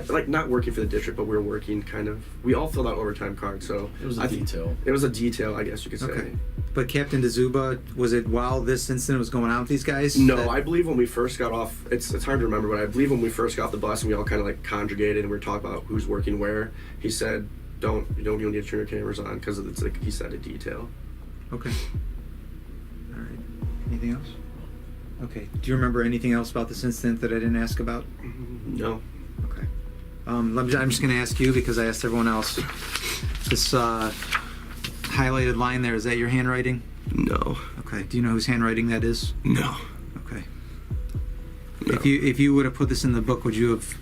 like not working for the district, but we were working kind of, we all filled out overtime cards, so. It was a detail. It was a detail, I guess you could say. Okay. But Captain DeZuba, was it while this incident was going on with these guys? No, I believe when we first got off, it's hard to remember, but I believe when we first got off the bus and we all kind of like conjugated and we were talking about who's working where, he said, you don't need to turn your cameras on because it's like he said a detail. Okay. All right. Anything else? Okay. Do you remember anything else about this incident that I didn't ask about? No. Okay. I'm just going to ask you because I asked everyone else. This highlighted line there, is that your handwriting? No. Okay. Do you know whose handwriting that is? No. Okay. No. If you would have put this in the book, would you have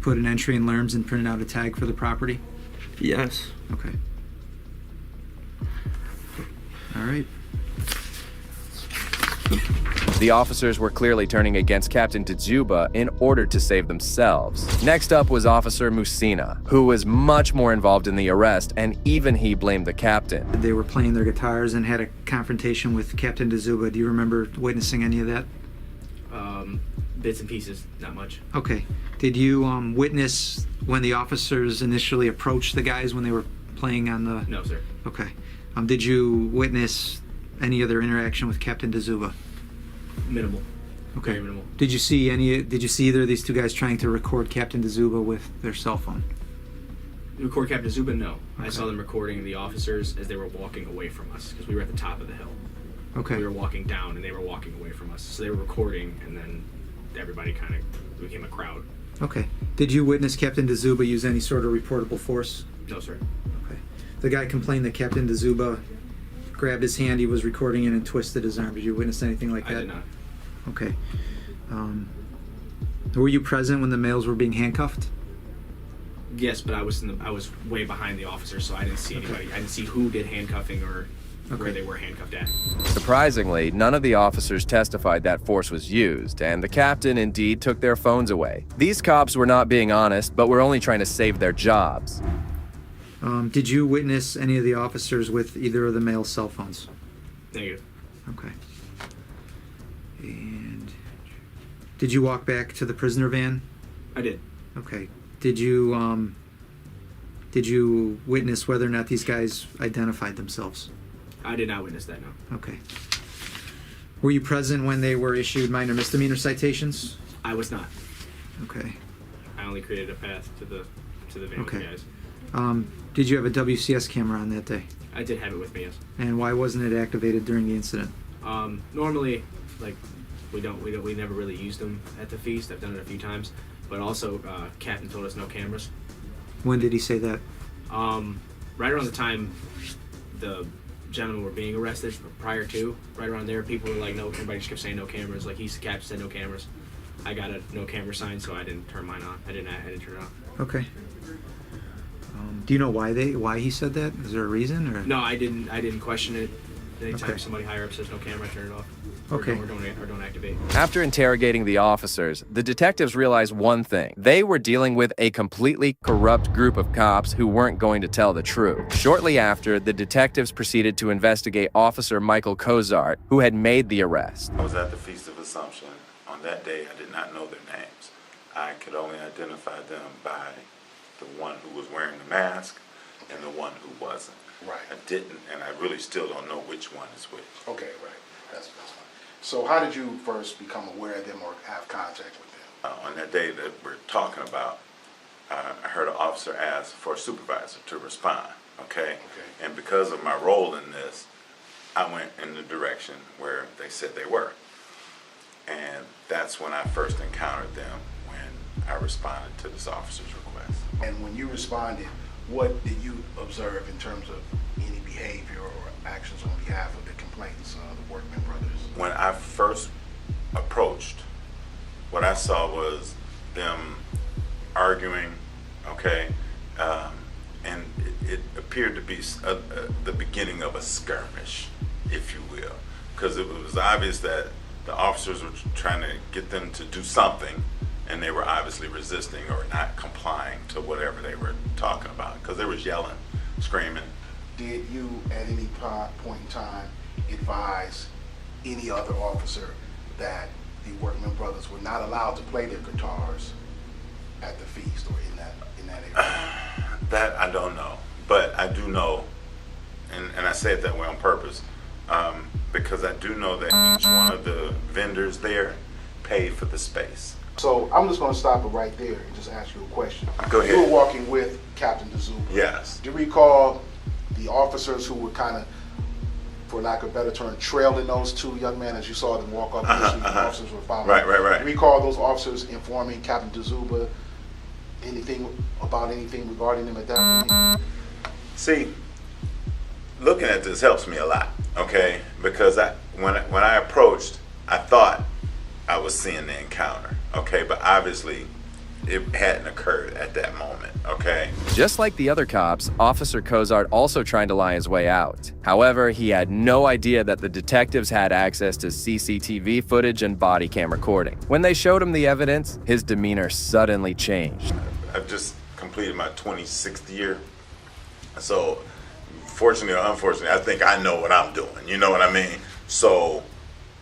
put an entry in LERMS and printed out a tag for the property? Yes. Okay. All right. The officers were clearly turning against Captain DeZuba in order to save themselves. Next up was Officer Musina, who was much more involved in the arrest, and even he blamed the captain. They were playing their guitars and had a confrontation with Captain DeZuba. Do you remember witnessing any of that? Bits and pieces, not much. Okay. Did you witness when the officers initially approached the guys when they were playing on the... No, sir. Okay. Did you witness any other interaction with Captain DeZuba? Minimal. Okay. Very minimal. Did you see either of these two guys trying to record Captain DeZuba with their cell phone? Record Captain Zuba? No. I saw them recording the officers as they were walking away from us because we were at the top of the hill. Okay. We were walking down and they were walking away from us. So they were recording and then everybody kind of became a crowd. Okay. Did you witness Captain DeZuba use any sort of reportable force? No, sir. Okay. The guy complained that Captain DeZuba grabbed his hand, he was recording it, and twisted his arm. Did you witness anything like that? I did not. Okay. Were you present when the males were being handcuffed? Yes, but I was way behind the officers, so I didn't see anybody. I didn't see who did handcuffing or where they were handcuffed at. Surprisingly, none of the officers testified that force was used, and the captain indeed took their phones away. These cops were not being honest, but were only trying to save their jobs. Did you witness any of the officers with either of the male cell phones? Negative. Okay. And did you walk back to the prisoner van? I did. Okay. Did you witness whether or not these guys identified themselves? I did not witness that, no. Okay. Were you present when they were issued minor misdemeanor citations? I was not. Okay. I only created a path to the van with Okay. the guys. Did you have a WCS camera on that day? I did have it with me, yes. And why wasn't it activated during the incident? Normally, like, we never really used them at the feast. I've done it a few times. But also, Captain told us no cameras. When did he say that? Right around the time the gentlemen were being arrested, prior to, right around there, people were like, no, everybody just kept saying no cameras. Like, the captain said no cameras. I got a no camera sign, so I didn't turn mine on. I didn't turn it on. Okay. Do you know why he said that? Is there a reason, or? No, I didn't question it. Anytime Okay. somebody higher up says no camera, I turn it off. Okay. Or don't activate. After interrogating the officers, the detectives realized one thing. They were dealing with a completely corrupt group of cops who weren't going to tell the truth. Shortly after, the detectives proceeded to investigate Officer Michael Cozart, who had made the arrest. I was at the Feast of Assumption. On that day, I did not know their names. I could only identify them by the one who was wearing the mask and the one who wasn't. Right. I didn't, and I really still don't know which one is which. Okay, right. That's fine. So how did you first become aware of them or have contact with them? On that day that we're talking about, I heard an officer ask for a supervisor to respond, okay? And because of my role in this, I went in the direction where they said they were. And that's when I first encountered them, when I responded to this officer's request. And when you responded, what did you observe in terms of any behavior or actions on behalf of the complainants, the Workman brothers? When I first approached, what I saw was them arguing, okay, and it appeared to be the beginning of a skirmish, if you will, because it was obvious that the officers were trying to get them to do something, and they were obviously resisting or not complying to whatever they were talking about, because they were yelling, screaming. Did you at any point in time advise any other officer that the Workman brothers were not allowed to play their guitars at the feast or in that area? That I don't know, but I do know, and I say it that way on purpose, because I do know that each one of the vendors there paid for the space. So I'm just going to stop it right there and just ask you a question. Go ahead. You were walking with Captain DeZuba. Yes. Do you recall the officers who were kind of, for lack of a better term, trailing those two young men as you saw them walk up? The officers were following. Right. Do you recall those officers informing Captain DeZuba anything regarding them at that point? See, looking at this helps me a lot, okay? Because when I approached, I thought I was seeing the encounter, okay? But obviously, it hadn't occurred at that moment, okay? Just like the other cops, Officer Cozart also tried to lie his way out. However, he had no idea that the detectives had access to CCTV footage and body cam recording. When they showed him the evidence, his demeanor suddenly changed. I've just completed my 26th year, so fortunately or unfortunately, I think I know what I'm doing, you know what I mean? So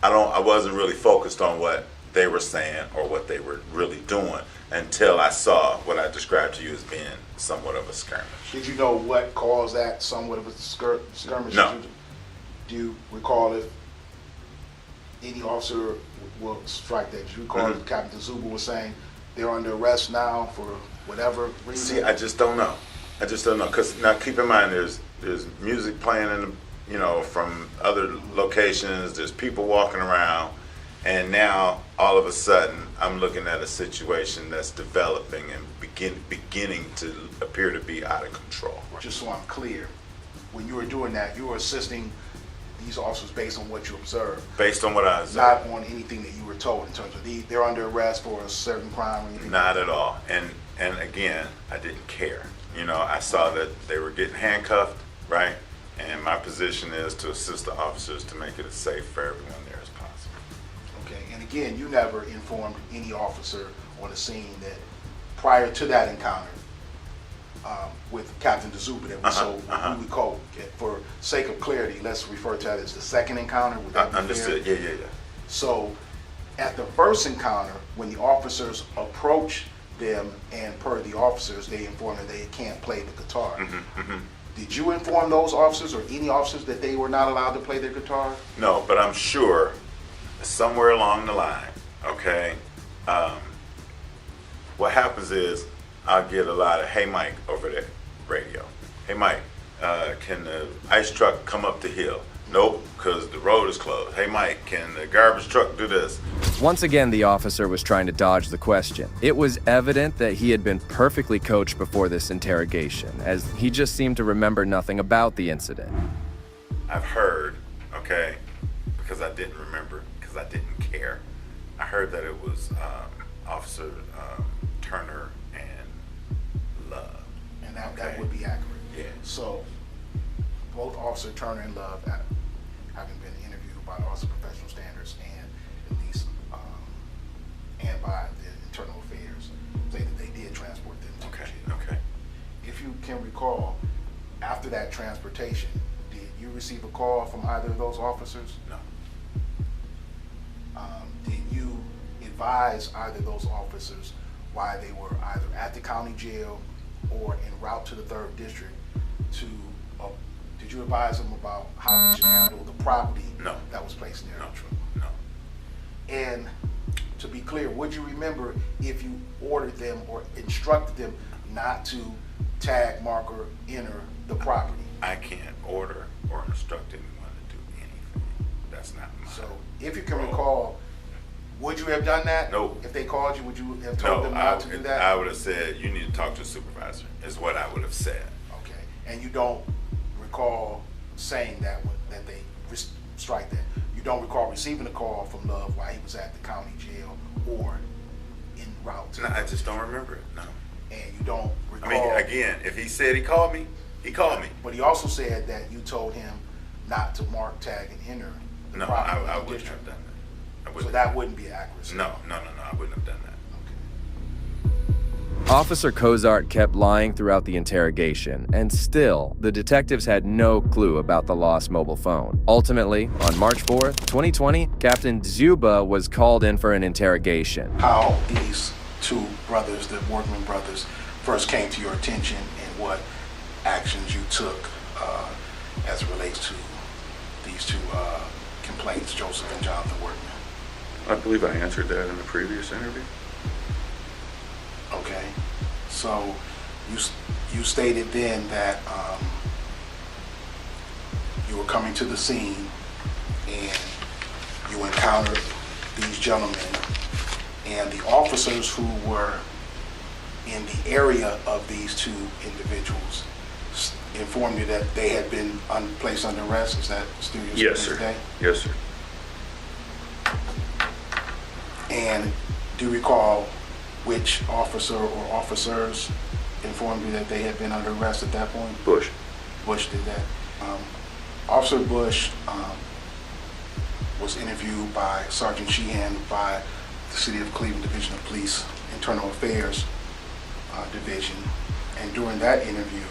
I wasn't really focused on what they were saying or what they were really doing until I saw what I described to you as being somewhat of a skirmish. Did you know what caused that somewhat of a skirmish? No. Do you recall if any officer will strike that? Do you recall if Captain DeZuba was saying they're under arrest now for whatever reason? See, I just don't know. I just don't know, because now keep in mind there's music playing in the, you know, from other locations, there's people walking around, and now all of a sudden I'm looking at a situation that's developing and beginning to appear to be out of control. Just so I'm clear, when you were doing that, you were assisting these officers based on what you observed. Based on what I observed. Not on anything that you were told in terms of they're under arrest for a certain crime or anything. Not at all. And again, I didn't care. You know, I saw that they were getting handcuffed, right? And my position is to assist the officers to make it as safe for everyone there as possible. Okay, and again, you never informed any officer on the scene that prior to that encounter with Captain DeZuba that we who we call, for sake of clarity, let's refer to that as the second encounter. Would that be Understood, fair? yeah. So at the first encounter, when the officers approach them and per the officers, they inform them they can't play the guitar. Did you inform those officers or any officers that they were not allowed to play their guitar? No, but I'm sure somewhere along the line, okay, what happens is I'll get a lot of, hey Mike, over the radio. Hey Mike, can the ice truck come up the hill? Nope, because the road is closed. Hey Mike, can the garbage truck do this? Once again, the officer was trying to dodge the question. It was evident that he had been perfectly coached before this interrogation, as he just seemed to remember nothing about the incident. I've heard, okay, because I didn't remember, because I didn't care. I heard that it was Officer Turner and Love. And that would be accurate. Yeah. So both Officer Turner and Love, having been interviewed by the Office of Professional Standards and at least and by the Internal Affairs, say that they did transport them to jail. Okay. If you can recall, after that transportation, did you receive a call from either of those officers? No. Did you advise either of those officers why they were either at the county jail or en route to the 3rd District to, did you advise them about how they should handle the property that was placed in their truck? No. And to be clear, would you remember if you ordered them or instructed them not to tag, mark, or enter the property? I can't order or instruct anyone to do anything. That's not my So if you can recall, would you have done that? No. If they called you, would you have told them not to do that? I would have said, you need to talk to a supervisor, is what I would have said. Okay. And you don't recall saying that they strike that. You don't recall receiving a call from Love while he was at the county jail or en route to I just don't remember it, no. And you don't recall. I mean, again, if he said he called me, he called me. But he also said that you told him not to mark, tag, and enter the property I of the wouldn't district. have done that. So that wouldn't be accurate. No, I wouldn't have done that. Officer Cozart kept lying throughout the interrogation, and still, the detectives had no clue about the lost mobile phone. Ultimately, on March 4th, 2020, Captain Zuba was called in for an interrogation. How these two brothers, the Workman brothers, first came to your attention and what actions you took as it relates to these two complaints, Joseph and Jonathan Workman. I believe I answered that in the previous interview. Okay, so you stated then that you were coming to the scene and you encountered these gentlemen, and the officers who were in the area of these two individuals informed you that they had been placed under arrest. Is that still your Yes, statement sir. today? Yes, sir. And do you recall which officer or officers informed you that they had been under arrest at that point? Bush. Bush did that. Officer Bush was interviewed by Sergeant Sheehan by the City of Cleveland Division of Police Internal Affairs Division, and during that interview,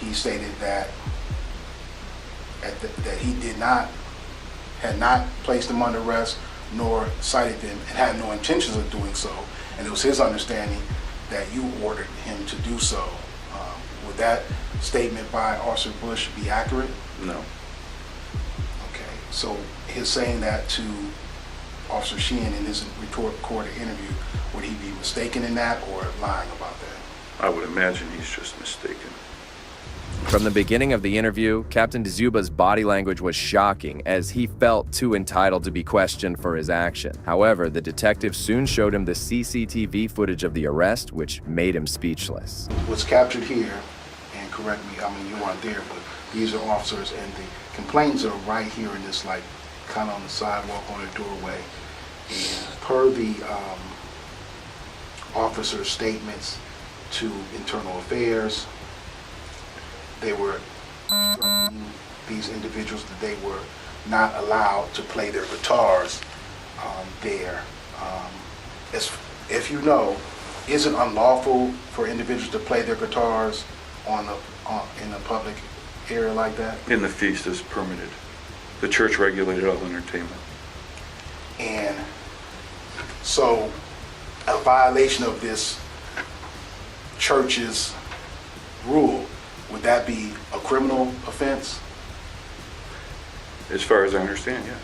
he stated that that he had not placed them under arrest nor cited them and had no intentions of doing so, and it was his understanding that you ordered him to do so. Would that statement by Officer Bush be accurate? No. Okay, so his saying that to Officer Sheehan in his recorded interview, would he be mistaken in that or lying about that? I would imagine he's just mistaken. From the beginning of the interview, Captain Dzuba's body language was shocking as he felt too entitled to be questioned for his action. However, the detective soon showed him the CCTV footage of the arrest, which made him speechless. What's captured here, and correct me, I mean, you weren't there, but these are officers, and the complaints are right here in this, like, kind of on the sidewalk on the doorway. And per the officer's statements to Internal Affairs, they were instructing these individuals that they were not allowed to play their guitars there. If you know, is it unlawful for individuals to play their guitars in a public area like that? In the feast is permitted. The church regulated all entertainment. And so a violation of this church's rule, would that be a criminal offense? As far as I understand, yes.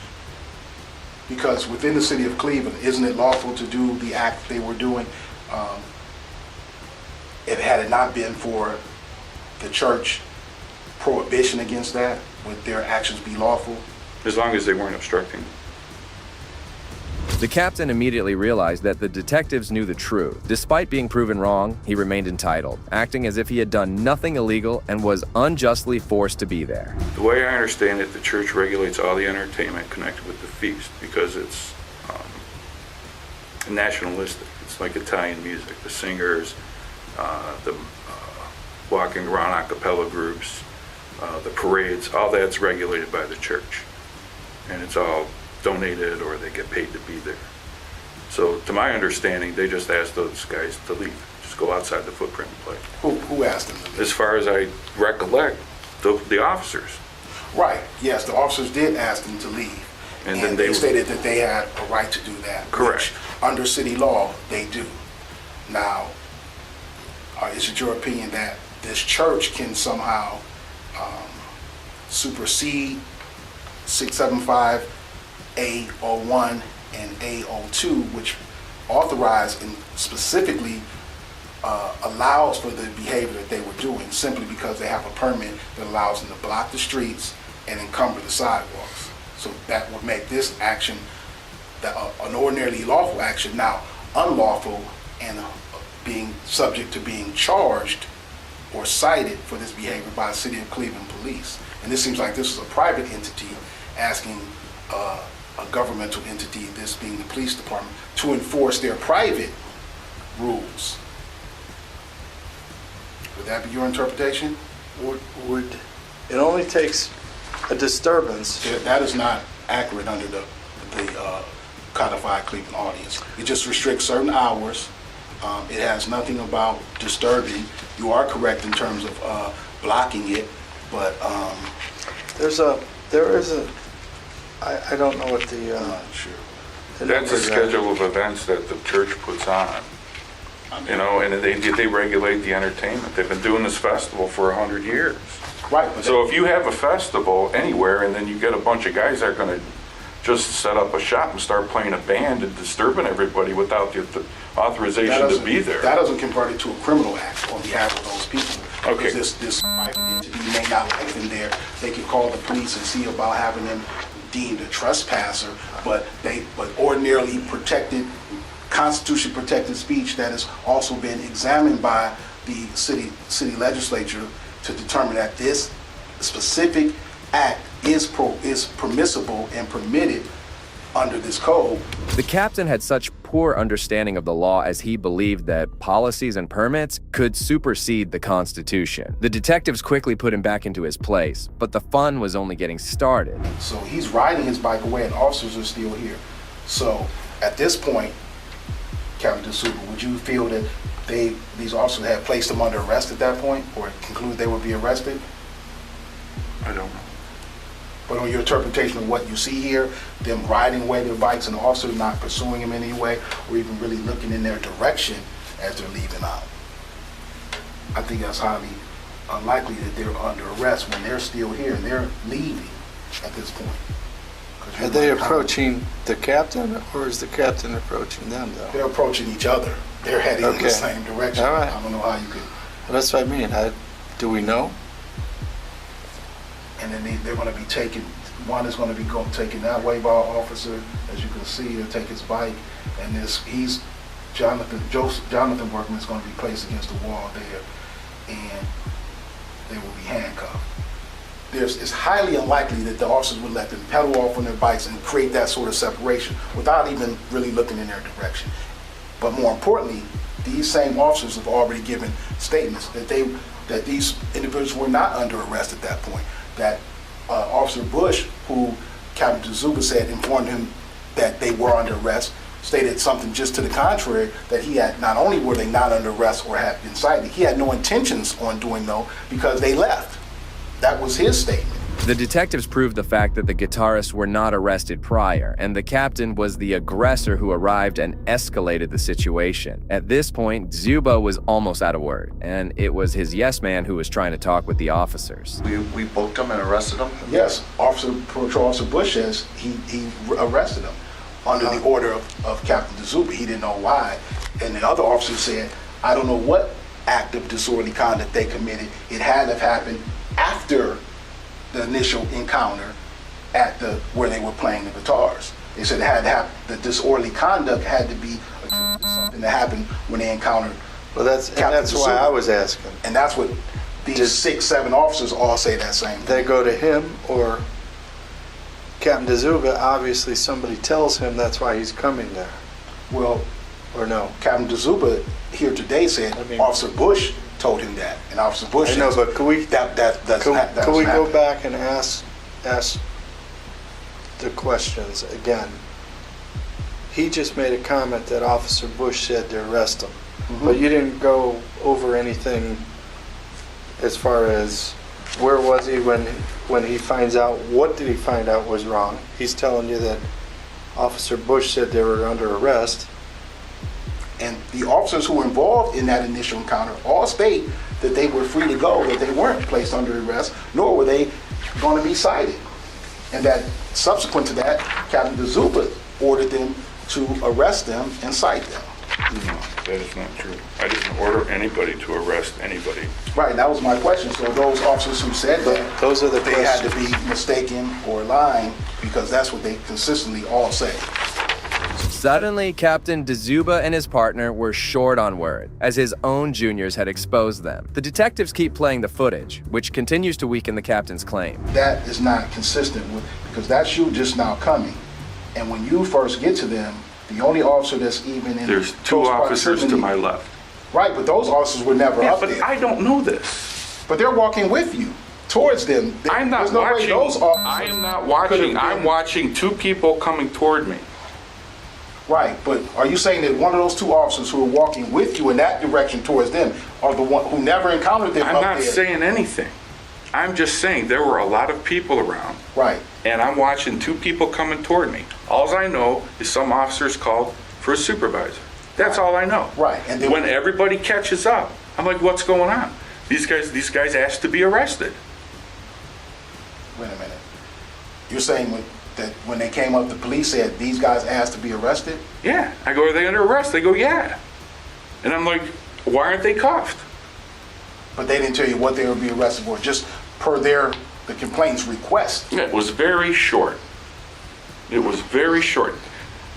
Because within the city of Cleveland, isn't it lawful to do the act they were doing? If had it not been for the church prohibition against that, would their actions be lawful? As long as they weren't obstructing. The captain immediately realized that the detectives knew the truth. Despite being proven wrong, he remained entitled, acting as if he had done nothing illegal and was unjustly forced to be there. The way I understand it, the church regulates all the entertainment connected with the feast because it's nationalistic. It's like Italian music. The singers, the walking around a cappella groups, the parades, all that's regulated by the church. And it's all donated or they get paid to be there. So to my understanding, they just asked those guys to leave. Just go outside the footprint and play. Who asked them to leave? As far as I recollect, the officers. Right, yes, the officers did ask them to leave. And then they stated that they had a right to do that. Correct. Which, under city law, they do. Now, is it your opinion that this church can somehow supersede 675 A01 and A02, which authorize and specifically allows for the behavior that they were doing simply because they have a permit that allows them to block the streets and encumber the sidewalks? So that would make this action an ordinarily lawful action now unlawful and being subject to being charged or cited for this behavior by the City of Cleveland Police. And this seems like this is a private entity asking a governmental entity, this being the police department, to enforce their private rules. Would that be your interpretation? Would it only takes a disturbance? That is not accurate under the codified Cleveland audience. It just restricts certain hours. It has nothing about disturbing. You are correct in terms of blocking it, but I don't know what the sure. That's a schedule of events that the church puts on. You know, and they regulate the entertainment. They've been doing this festival for 100 years. Right. So if you have a festival anywhere and then you get a bunch of guys that are going to just set up a shop and start playing a band and disturbing everybody without the authorization to be there. That doesn't convert it to a criminal act on behalf of those people. Okay. Because this private entity may not like them there. They can call the police and see about having them deemed a trespasser, but ordinarily protected, Constitution protected speech that has also been examined by the city legislature to determine that this specific act is permissible and permitted under this code. The captain had such poor understanding of the law as he believed that policies and permits could supersede the Constitution. The detectives quickly put him back into his place, but the fun was only getting started. So he's riding his bike away and officers are still here. So at this point, Captain Dzuba, would you feel that these officers had placed him under arrest at that point, or conclude they would be arrested? I don't know. But on your interpretation of what you see here, them riding away their bikes and the officers not pursuing him in any way, or even really looking in their direction as they're leaving out, I think that's highly unlikely that they're under arrest when they're still here and they're leaving at this point. Are they approaching the captain, or is the captain approaching them, though? They're approaching each other. They're heading in the Okay. same direction. All right. I don't know how you could. Well, that's what I mean. Do we know? And then they're going to be taking, one is going to be taken that way by an officer. As you can see, they'll take his bike, and Jonathan Workman is going to be placed against the wall there, and they will be handcuffed. It's highly unlikely that the officers would let them pedal off on their bikes and create that sort of separation without even really looking in their direction. But more importantly, these same officers have already given statements that these individuals were not under arrest at that point. That Officer Bush, who Captain Zuba said informed him that they were under arrest, stated something just to the contrary, that he had, not only were they not under arrest or had been cited, he had no intentions on doing so because they left. That was his statement. The detectives proved the fact that the guitarists were not arrested prior, and the captain was the aggressor who arrived and escalated the situation. At this point, Zuba was almost out of word, and it was his yes man who was trying to talk with the officers. We booked them and arrested them? Yes, Patrol Officer Bush says he arrested them under the order of Captain Zuba. He didn't know why. And the other officer said, I don't know what act of disorderly conduct they committed. It had to have happened after the initial encounter at where they were playing the guitars. They said it had to happen. The disorderly conduct had to be something that happened when they encountered. Well, that's why I was asking. And that's what these 6, 7 officers all say that same thing. They go to him or Captain DeZuba. Obviously, somebody tells him that's why he's coming there. Well, or no? Captain DeZuba here today said Officer Bush told him that, and Officer Bush. I know, but can we go back and ask the questions again? He just made a comment that Officer Bush said to arrest him, but you didn't go over anything as far as where was he when he finds out, what did he find out was wrong? He's telling you that Officer Bush said they were under arrest. And the officers who were involved in that initial encounter all state that they were free to go, that they weren't placed under arrest, nor were they going to be cited. And that subsequent to that, Captain DeZuba ordered them to arrest them and cite them. No, that is not true. I didn't order anybody to arrest anybody. Right, that was my question. So those officers who said that, those are the they had to be mistaken or lying, because that's what they consistently all say. Suddenly, Captain DeZuba and his partner were short on word, as his own juniors had exposed them. The detectives keep playing the footage, which continues to weaken the captain's claim. That is not consistent with, because that's you just now coming. And when you first get to them, the only officer that's even in There's 2 officers to my left. Right, but those officers were never up but there. I don't know this. But they're walking with you towards them. I'm not watching. I am not watching. I'm watching 2 people coming toward me. Right, but are you saying that one of those 2 officers who are walking with you in that direction towards them are the one who never encountered them I'm up not there? saying anything. I'm just saying there were a lot of people around. Right. And I'm watching 2 people coming toward me. All I know is some officers called for a supervisor. That's all I know. Right. And then when everybody catches up, I'm like, what's going on? These guys asked to be arrested. Wait a minute. You're saying that when they came up, the police said these guys asked to be arrested? Yeah. I go, are they under arrest? They go, yeah. And I'm like, why aren't they cuffed? But they didn't tell you what they would be arrested for, just per the complaint's request. It was very short. It was very short.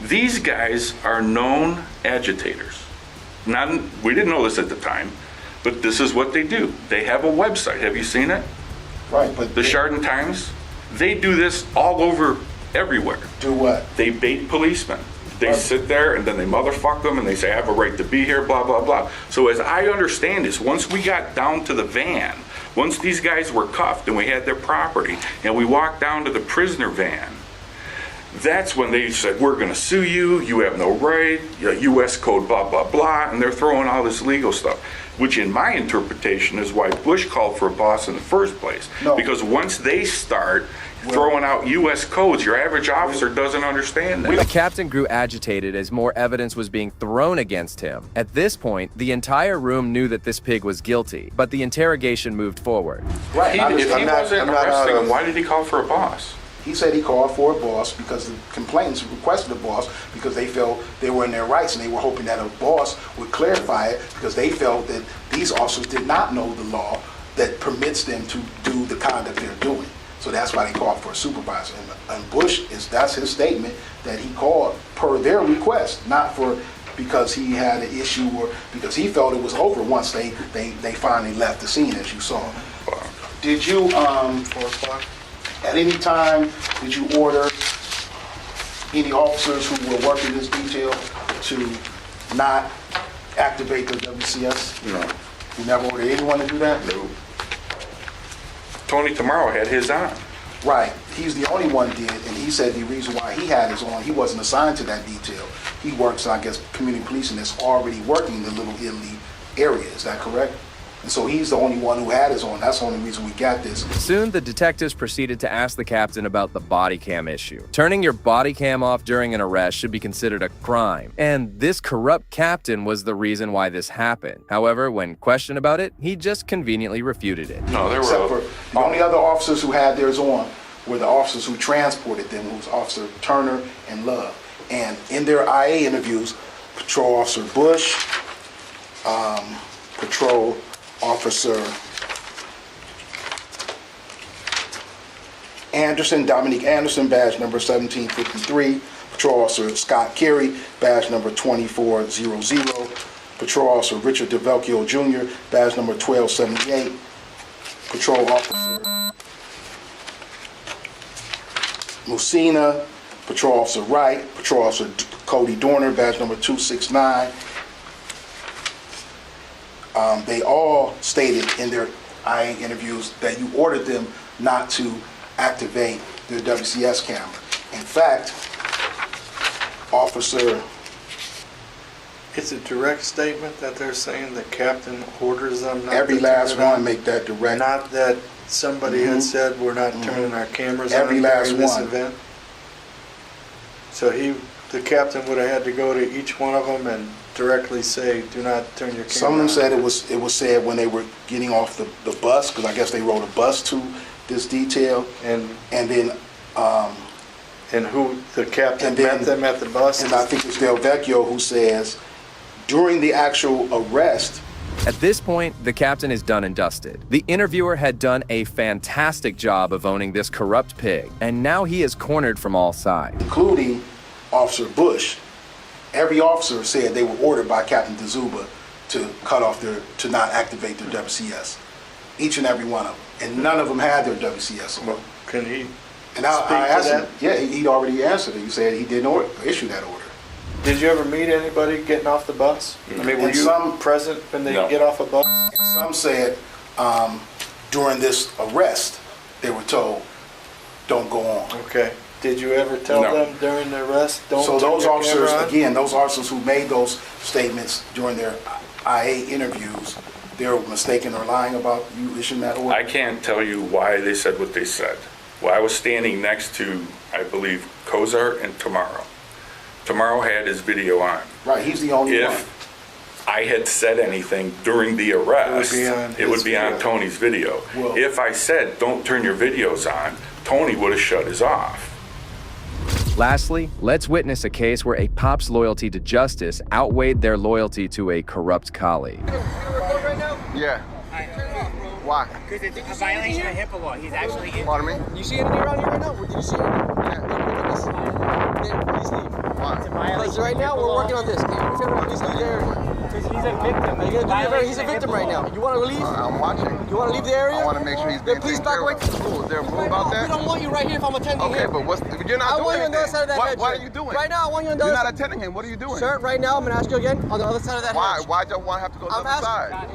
These guys are known agitators. We didn't know this at the time, but this is what they do. They have a website. Have you seen it? Right, but the Chardon Times. They do this all over, everywhere. Do what? They bait policemen. They sit there and then they motherfuck them and they say, I have a right to be here, blah, blah, blah. So as I understand this, once we got down to the van, once these guys were cuffed and we had their property and we walked down to the prisoner van, that's when they said, we're going to sue you, you have no right, U.S. code, blah, blah, blah, and they're throwing all this legal stuff, which in my interpretation is why Bush called for a boss in the first place. No. Because once they start throwing out U.S. codes, your average officer doesn't understand that. The captain grew agitated as more evidence was being thrown against him. At this point, the entire room knew that this pig was guilty, but the interrogation moved forward. Right. If he wasn't arresting him, why did he call for a boss? He said he called for a boss because the complainants requested a boss because they felt they were in their rights, and they were hoping that a boss would clarify it because they felt that these officers did not know the law that permits them to do the conduct they're doing. So that's why they called for a supervisor. And Bush, that's his statement, that he called per their request, not for because he had an issue or because he felt it was over once they finally left the scene, as you saw. Did you, at any time, did you order any officers who were working this detail to not activate their WCS? No. You never ordered anyone to do that? No. Tony tomorrow had his on. Right. He's the only one did, and he said the reason why he had his on, he wasn't assigned to that detail. He works, I guess, community policing that's already working in the Little Italy area. Is that correct? And so he's the only one who had his on. That's the only reason we got this. Soon, the detectives proceeded to ask the captain about the body cam issue. Turning your body cam off during an arrest should be considered a crime, and this corrupt captain was the reason why this happened. However, when questioned about it, he just conveniently refuted it. No, there Except were. for the only other officers who had theirs on were the officers who transported them, who was Officer Turner and Love. And in their IA interviews, Patrol Officer Bush, Patrol Officer Anderson, Dominique Anderson, badge number 1753. Patrol Officer Scott Carey, badge number 2400. Patrol Officer Richard DeVelchio Jr., badge number 1278. Patrol Officer Musina, Patrol Officer Wright, Patrol Officer Cody Dorner, badge number 269. They all stated in their IA interviews that you ordered them not to activate their WCS camera. In fact, Officer... It's a direct statement that they're saying the captain orders them not every to last turn it on? one make that direct. Not that somebody had said we're not turning our cameras Every on last during this one. event? So the captain would have had to go to each one of them and directly say, do not turn your camera on. Some of them said it was said when they were getting off the bus, because I guess they rode a bus to this detail, and then and who the captain met them at the bus. And I think it's Del Vecchio who says during the actual arrest. At this point, the captain is done and dusted. The interviewer had done a fantastic job of owning this corrupt pig, and now he is cornered from all sides. Including Officer Bush. Every officer said they were ordered by Captain DeZuba to to not activate their WCS. Each and every one of them. And none of them had their WCS on. Well, can he and I asked to him, yeah, he'd already answered it. He said he didn't issue that order. Did you ever meet anybody getting off the bus? I mean, were you present when they get off a bus? And some said during this arrest, they were told, don't go on. Okay. Did you ever tell them during the arrest, don't So turn those your officers, camera on? again, those officers who made those statements during their IA interviews, they're mistaken or lying about you issuing that order? I can't tell you why they said what they said. Well, I was standing next to, I believe, Kozar and Tomorrow. Tomorrow had his video on. Right, he's the only one. If I had said anything during the arrest, it would be on Tony's video. Well, if I said, don't turn your videos on, Tony would have shut his off. Lastly, let's witness a case where a pop's loyalty to justice outweighed their loyalty to a corrupt colleague. Yeah. Why? Because it's a violation of HIPAA law. He's actually in. Pardon me? You see anything around here right now? Did you see anything? Please leave. Why? It's a violation. Because right now we're working on this. Please leave the area. Because he's a victim. He's a victim right now. You want to leave? I'm watching. You want to leave the area? I want to make sure he's being Then please taken back care away. of. Cool. Is there a rule about that? We don't want you right here if I'm attending him. Okay, but you're not I doing want you on the other side of that hedge. What are you doing? Right now, I want you on the other You're side. not attending him. What are you doing? Sir, right now, I'm going to ask you again on the other side of that Why? hedge. Why do you want to have to go to the other side?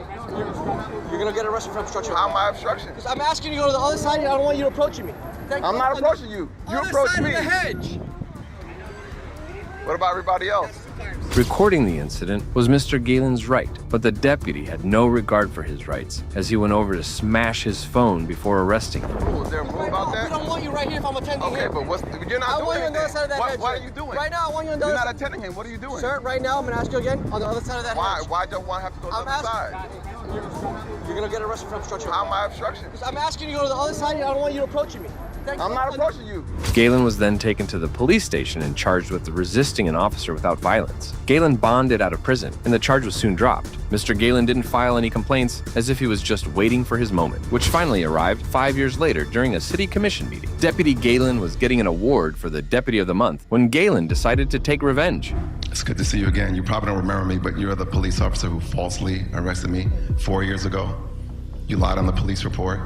You're going to get arrested for obstruction. How am I obstruction? Because I'm asking you to go to the other side. I don't want you approaching me. I'm not approaching you. You approach me. Other side of the hedge. What about everybody else? Recording the incident was Mr. Galen's right, but the deputy had no regard for his rights as he went over to smash his phone before arresting him. Cool. Is there a rule about that? We don't want you right here if I'm attending him. Okay, but you're not doing I want you on the other side of that hedge. What are you doing? Right now, I want you on the other You're side. not attending him. What are you doing? Sir, right now, I'm going to ask you again on the other side of that hedge. Why do you want to have to go to the other side? You're going to get arrested for obstruction. How am I obstruction? Because I'm asking you to go to the other side. I don't want you approaching me. I'm not approaching you. Galen was then taken to the police station and charged with resisting an officer without violence. Galen bonded out of prison, and the charge was soon dropped. Mr. Galen didn't file any complaints, as if he was just waiting for his moment, which finally arrived 5 years later during a city commission meeting. Deputy Galen was getting an award for the Deputy of the Month when Galen decided to take revenge. It's good to see you again. You probably don't remember me, but you're the police officer who falsely arrested me 4 years ago. You lied on the police report.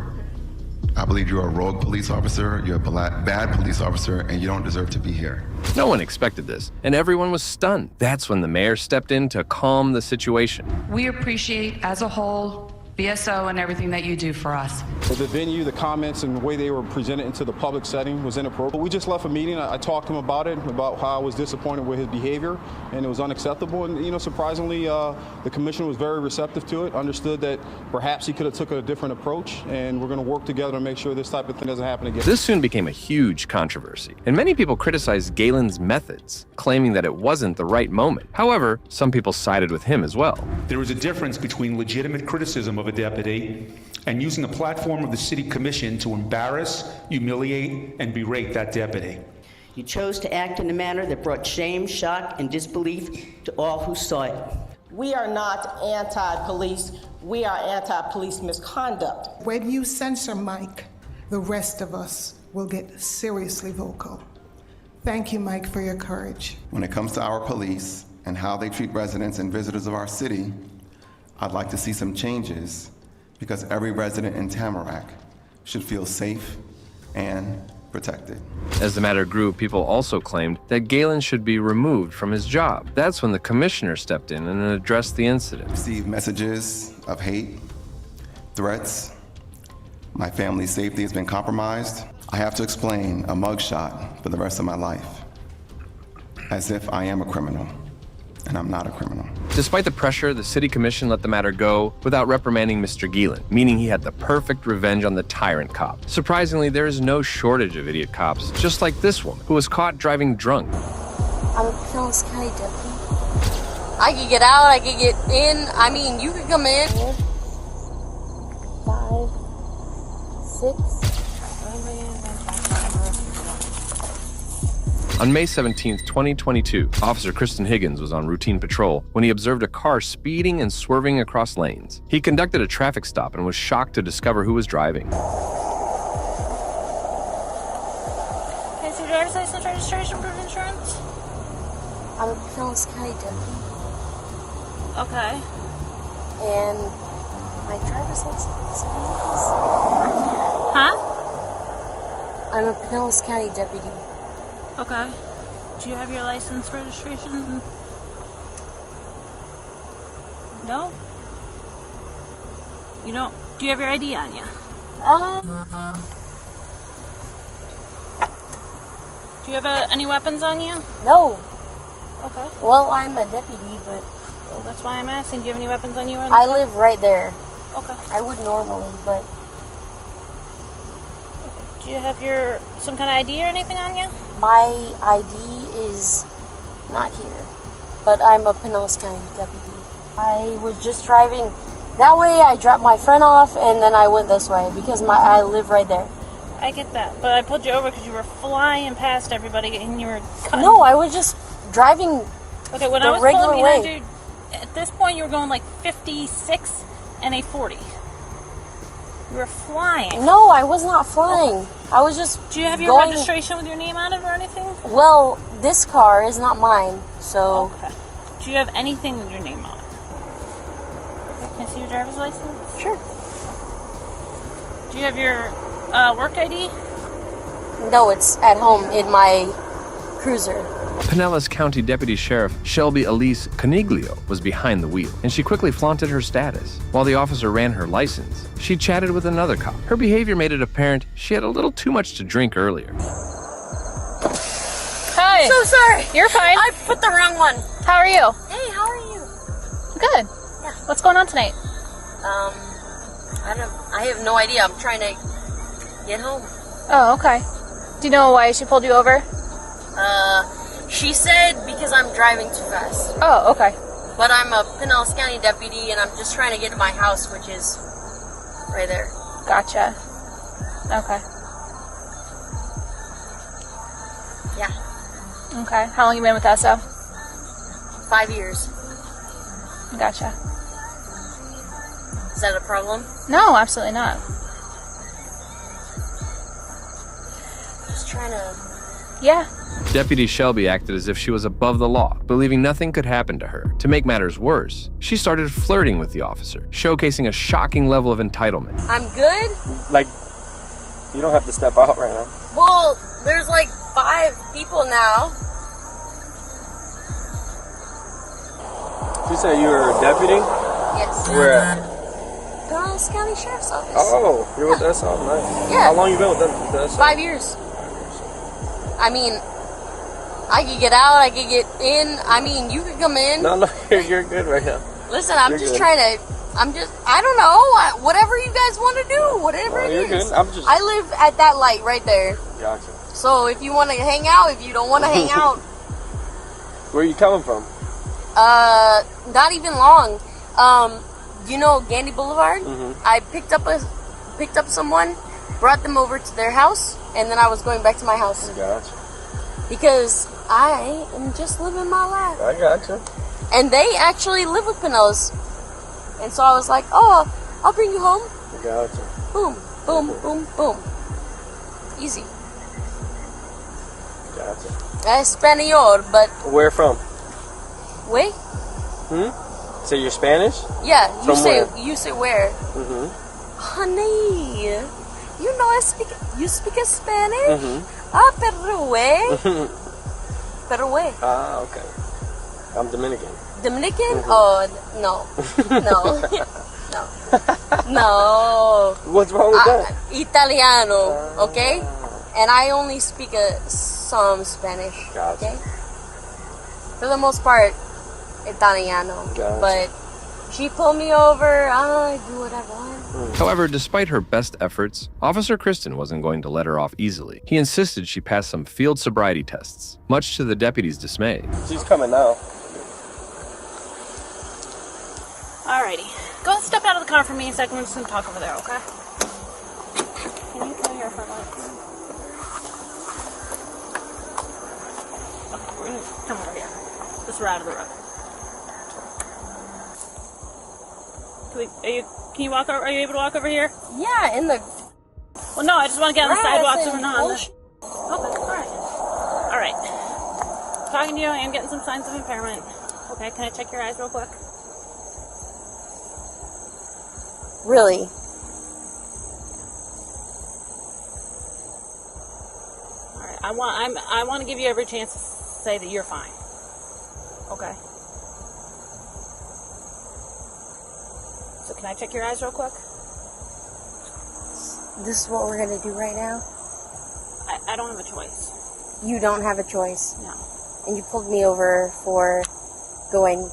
I believe you're a rogue police officer, you're a bad police officer, and you don't deserve to be here. No one expected this, and everyone was stunned. That's when the mayor stepped in to calm the situation. We appreciate, as a whole, BSO and everything that you do for us. The venue, the comments, and the way they were presented into the public setting was inappropriate. We just left a meeting. I talked to him about it, about how I was disappointed with his behavior, and it was unacceptable. And, surprisingly, the commissioner was very receptive to it, understood that perhaps he could have took a different approach, and we're going to work together to make sure this type of thing doesn't happen again. This soon became a huge controversy, and many people criticized Galen's methods, claiming that it wasn't the right moment. However, some people sided with him as well. There is a difference between legitimate criticism of a deputy and using the platform of the city commission to embarrass, humiliate, and berate that deputy. You chose to act in a manner that brought shame, shock, and disbelief to all who saw it. We are not anti-police. We are anti-police misconduct. When you censor Mike, the rest of us will get seriously vocal. Thank you, Mike, for your courage. When it comes to our police and how they treat residents and visitors of our city, I'd like to see some changes because every resident in Tamarack should feel safe and protected. As the matter grew, people also claimed that Galen should be removed from his job. That's when the commissioner stepped in and addressed the incident. Received messages of hate, threats. My family's safety has been compromised. I have to explain a mugshot for the rest of my life, as if I am a criminal. And I'm not a criminal. Despite the pressure, the city commission let the matter go without reprimanding Mr. Galen, meaning he had the perfect revenge on the tyrant cop. Surprisingly, there is no shortage of idiot cops, just like this woman, who was caught driving drunk. I'm a Pinellas County deputy. I could get out, I could get in, I mean, you could come in. 5, 6. On May 17, 2022, Officer Kristen Higgins was on routine patrol when he observed a car speeding and swerving across lanes. He conducted a traffic stop and was shocked to discover who was driving. Okay, so driver's license, registration, proof of insurance? I'm a Pinellas County deputy. Okay. And my driver's license. Huh? I'm a Pinellas County deputy. Okay. Do you have your license, registration? No? You don't? Do you have your ID on you? Do you have any weapons on you? No. Okay. Well, I'm a deputy, but... Well, that's why I'm asking. Do you have any weapons on you? I live right there. Okay. I would normally, but... Do you have some kind of ID or anything on you? My ID is not here, but I'm a Pinellas County deputy. I was just driving that way. I dropped my friend off, and then I went this way because I live right there. I get that, but I pulled you over because you were flying past everybody, and you were cutting. No, I was just driving. Okay, when I was pulling behind you, at this point you were going like 56 and a 40. You were flying. No, I was not flying. I was just. Do you have your registration with your name on it or anything? Well, this car is not mine, so. Okay. Do you have anything with your name on it? Can I see your driver's license? Sure. Do you have your work ID? No, it's at home in my cruiser. Pinellas County Deputy Sheriff Shelby Elise Coniglio was behind the wheel, and she quickly flaunted her status. While the officer ran her license, she chatted with another cop. Her behavior made it apparent she had a little too much to drink earlier. Hi. So sorry. You're fine. I put the wrong one. How are you? Hey, how are you? Good. Yeah. What's going on tonight? I have no idea. I'm trying to get home. Oh, okay. Do you know why she pulled you over? She said because I'm driving too fast. Oh, okay. But I'm a Pinellas County deputy, and I'm just trying to get to my house, which is right there. Gotcha. Okay. Yeah. Okay. How long you been with SO? 5 years. Gotcha. Is that a problem? No, absolutely not. Just trying to... Yeah. Deputy Shelby acted as if she was above the law, believing nothing could happen to her. To make matters worse, she started flirting with the officer, showcasing a shocking level of entitlement. I'm good? Like, you don't have to step out right now. Well, there's like 5 people now. You said you were a deputy? Yes. Where at? Dallas County Sheriff's Office. Oh, you're with SO? Nice. Yeah. How long you been with the SO? 5 years. I mean, I could get out, I could get in. I mean, you could come in. No, you're good right now. Listen, I'm You're just good. trying to, I don't know, whatever you guys want to do, whatever No, it you're is. good. I live at that light right there. Gotcha. So if you want to hang out, if you don't want to hang out, Where are you coming from? not even long. You know Gandy Boulevard? I picked up someone, brought them over to their house, and then I was going back to my house. Gotcha. Because I am just living my life. I gotcha. And they actually live with Pinellas. And so I was like, oh, I'll bring you home. Gotcha. Boom, boom, boom, boom. Easy. Gotcha. Espanol, but Where from? wait. So you're Spanish? Yeah, From you say where? Mm-hmm. Honey, you know you speak Spanish? Mm-hmm. Ah, pero way. Pero way. Ah, okay. I'm Dominican. Dominican? Oh, no. No. No. No. What's wrong with that? Italiano, okay? And I only speak some Spanish, Gotcha. okay? For the most part, Italiano. Gotcha. But she pulled me over, I do what I want. However, despite her best efforts, Officer Kristen wasn't going to let her off easily. He insisted she pass some field sobriety tests, much to the deputy's dismay. She's coming now. Alrighty. Go step out of the car for me a second. We're just gonna talk over there, okay? Can you come here for a minute? Okay, we're gonna come over here. Just we're out of the road. Can you walk over? Are you able to walk over here? Yeah, in the... Well, no, I just want to get on the sidewalk so we're not on the... bullshit. Okay, alright. Talking to you, I am getting some signs of impairment. Okay, can I check your eyes real quick? Really? Alright, I want to give you every chance to say that you're fine. Okay. So can I check your eyes real quick? This is what we're gonna do right now? I don't have a choice. You don't have a choice. No. And you pulled me over for going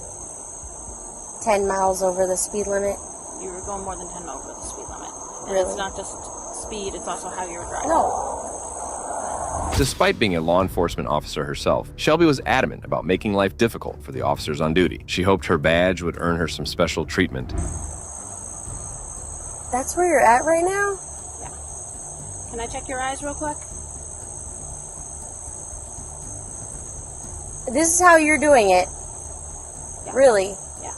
10 miles over the speed limit? You were going more than 10 over the speed limit. And Really? it's not just speed, it's also how you were driving. No. Despite being a law enforcement officer herself, Shelby was adamant about making life difficult for the officers on duty. She hoped her badge would earn her some special treatment. That's where you're at right now? Yeah. Can I check your eyes real quick? This is how you're doing it? Yeah. Really? Yeah.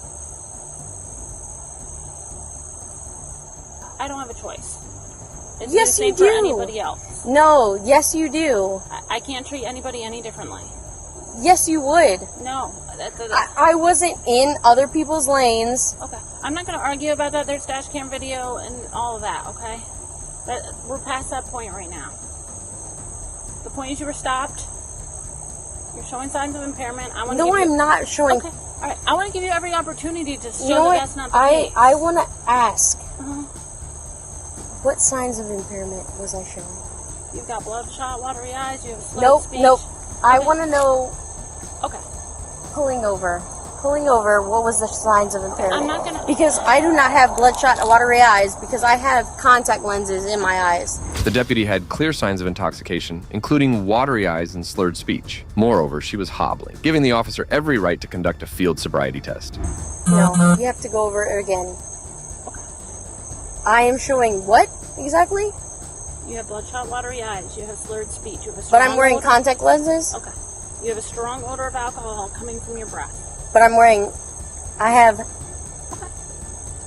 I don't have a choice. It's Yes, the you same for do. anybody else. No, yes you do. I can't treat anybody any differently. Yes you would. No. I wasn't in other people's lanes. Okay. I'm not going to argue about that. There's dash cam video and all of that, okay? But we're past that point right now. The point is you were stopped. You're showing signs of impairment. No, I'm not showing. Okay. All right. I want to give you every opportunity to show You know that what? that's not the case. I want to ask. Uh-huh. What signs of impairment was I showing? You've got bloodshot, watery eyes. You have slurred Nope, speech. nope. I Okay. want to know. Okay. Pulling over. What was the signs of impairment? I'm not gonna. Because I do not have bloodshot watery eyes because I have contact lenses in my eyes. The deputy had clear signs of intoxication, including watery eyes and slurred speech. Moreover, she was hobbling, giving the officer every right to conduct a field sobriety test. No, you have to go over it again. I am showing what exactly? You have bloodshot, watery eyes. You have slurred speech. You have a But strong I'm wearing odor. contact lenses. Okay. You have a strong odor of alcohol coming from your breath. But I have.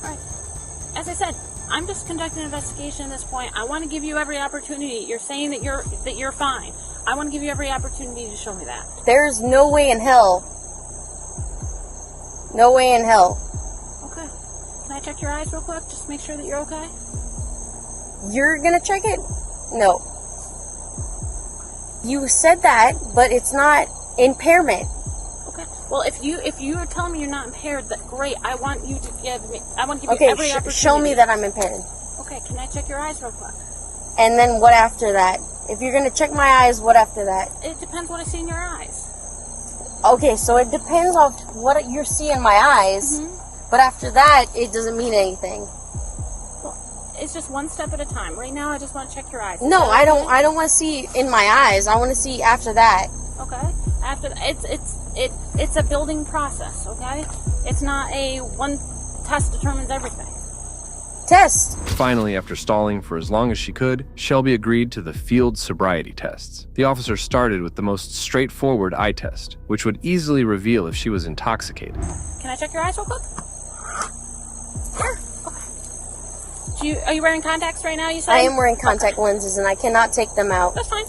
Alright. As I said, I'm just conducting an investigation at this point. I want to give you every opportunity. You're saying that you're fine. I want to give you every opportunity to show me that. There's no way in hell. No way in hell. Okay. Can I check your eyes real quick? Just make sure that you're okay? You're gonna check it? No. You said that, but it's not impairment. Okay. Well, if you are telling me you're not impaired, that great. I want you to give you Okay, every opportunity. show me that I'm impaired. Okay. Can I check your eyes real quick? And then what after that? If you're gonna check my eyes, what after that? It depends what I see in your eyes. Okay, so it depends on what you see in my eyes, but after that, it doesn't mean anything. It's just one step at a time. Right now, I just want to check your eyes. No, I don't. I don't want to see in my eyes. I want to see after that. Okay. After it's a building process. Okay. It's not a one test determines everything. Test. Finally, after stalling for as long as she could, Shelby agreed to the field sobriety tests. The officer started with the most straightforward eye test, which would easily reveal if she was intoxicated. Can I check your eyes real quick? Sure. Okay. Are you wearing contacts right now? You said I am wearing contact lenses, and I cannot take them out. That's fine.